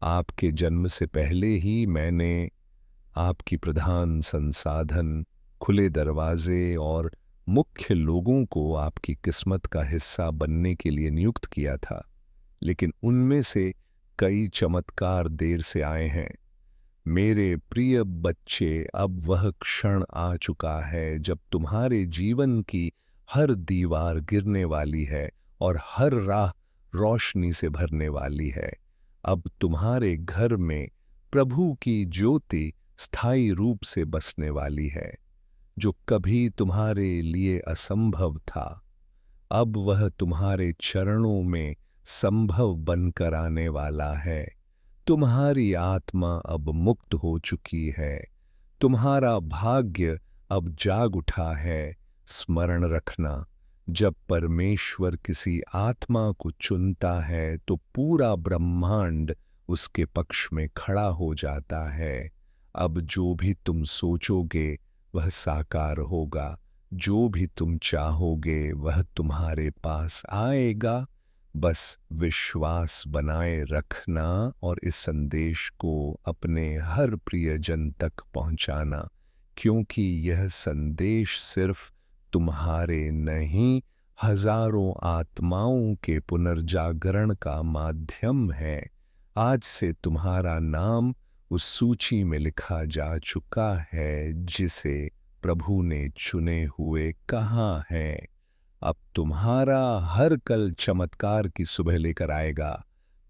S1: आपके जन्म से पहले ही मैंने आपकी प्रधान संसाधन, खुले दरवाजे और मुख्य लोगों को आपकी किस्मत का हिस्सा बनने के लिए नियुक्त किया था। लेकिन उनमें से कई चमत्कार देर से आए हैं। मेरे प्रिय बच्चे, अब वह क्षण आ चुका है जब तुम्हारे जीवन की हर दीवार गिरने वाली है और हर राह रोशनी से भरने वाली है। अब तुम्हारे घर में प्रभु की ज्योति स्थायी रूप से बसने वाली है। जो कभी तुम्हारे लिए असंभव था, अब वह तुम्हारे चरणों में संभव बनकर आने वाला है। तुम्हारी आत्मा अब मुक्त हो चुकी है। तुम्हारा भाग्य अब जाग उठा है। स्मरण रखना, जब परमेश्वर किसी आत्मा को चुनता है तो पूरा ब्रह्मांड उसके पक्ष में खड़ा हो जाता है। अब जो भी तुम सोचोगे वह साकार होगा। जो भी तुम चाहोगे वह तुम्हारे पास आएगा। बस विश्वास बनाए रखना और इस संदेश को अपने हर प्रियजन तक पहुंचाना, क्योंकि यह संदेश सिर्फ तुम्हारे नहीं, हजारों आत्माओं के पुनर्जागरण का माध्यम है। आज से तुम्हारा नाम उस सूची में लिखा जा चुका है जिसे प्रभु ने चुने हुए कहा है। अब तुम्हारा हर कल चमत्कार की सुबह लेकर आएगा।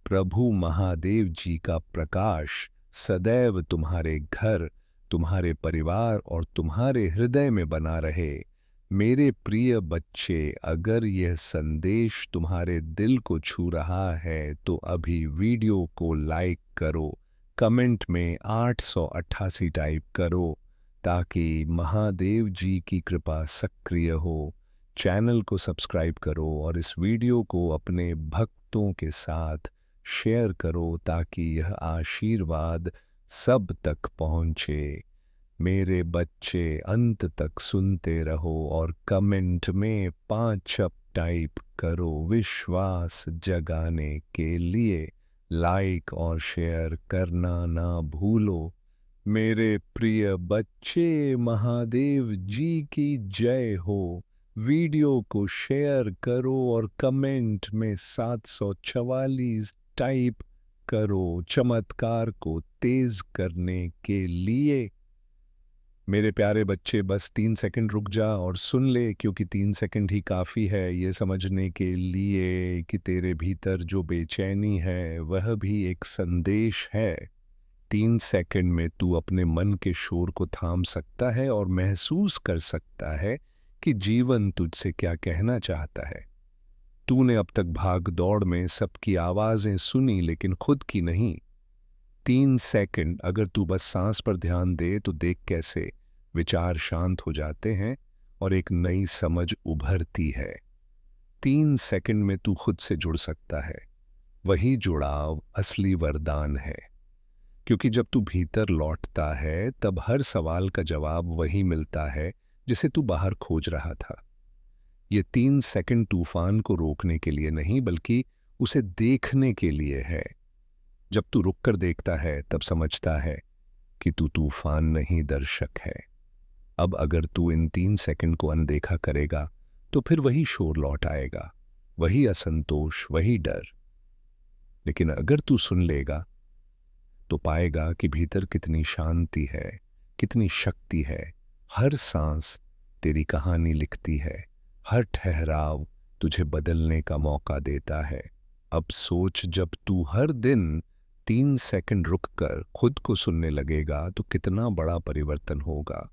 S1: प्रभु महादेव जी का प्रकाश सदैव तुम्हारे घर, तुम्हारे परिवार और तुम्हारे हृदय में बना रहे। मेरे प्रिय बच्चे, अगर यह संदेश तुम्हारे दिल को छू रहा है तो अभी वीडियो को लाइक करो, कमेंट में 888 टाइप करो ताकि महादेव जी की कृपा सक्रिय हो। चैनल को सब्सक्राइब करो और इस वीडियो को अपने भक्तों के साथ शेयर करो ताकि यह आशीर्वाद सब तक पहुंचे। मेरे बच्चे, अंत तक सुनते रहो और कमेंट में 5 अप टाइप करो। विश्वास जगाने के लिए लाइक और शेयर करना ना भूलो। मेरे प्रिय बच्चे, महादेव जी की जय हो। वीडियो को शेयर करो और कमेंट में 744 टाइप करो चमत्कार को तेज करने के लिए। मेरे प्यारे बच्चे, बस 3 सेकंड रुक जा और सुन ले, क्योंकि 3 सेकंड ही काफ़ी है ये समझने के लिए कि तेरे भीतर जो बेचैनी है वह भी एक संदेश है। 3 सेकंड में तू अपने मन के शोर को थाम सकता है और महसूस कर सकता है कि जीवन तुझसे क्या कहना चाहता है। तूने अब तक भाग दौड़ में सबकी आवाज़ें सुनी, लेकिन खुद की नहीं। 3 सेकंड अगर तू बस सांस पर ध्यान दे तो देख कैसे विचार शांत हो जाते हैं और एक नई समझ उभरती है। 3 सेकंड में तू खुद से जुड़ सकता है। वही जुड़ाव असली वरदान है, क्योंकि जब तू भीतर लौटता है तब हर सवाल का जवाब वही मिलता है जिसे तू बाहर खोज रहा था। ये 3 सेकंड तूफान को रोकने के लिए नहीं, बल्कि उसे देखने के लिए है। जब तू रुक कर देखता है तब समझता है कि तू तूफान नहीं, दर्शक है। अब अगर तू इन 3 सेकंड को अनदेखा करेगा तो फिर वही शोर लौट आएगा, वही असंतोष, वही डर। लेकिन अगर तू सुन लेगा तो पाएगा कि भीतर कितनी शांति है, कितनी शक्ति है। हर सांस तेरी कहानी लिखती है, हर ठहराव तुझे बदलने का मौका देता है। अब सोच, जब तू हर दिन 3 सेकंड रुककर खुद को सुनने लगेगा तो कितना बड़ा परिवर्तन होगा।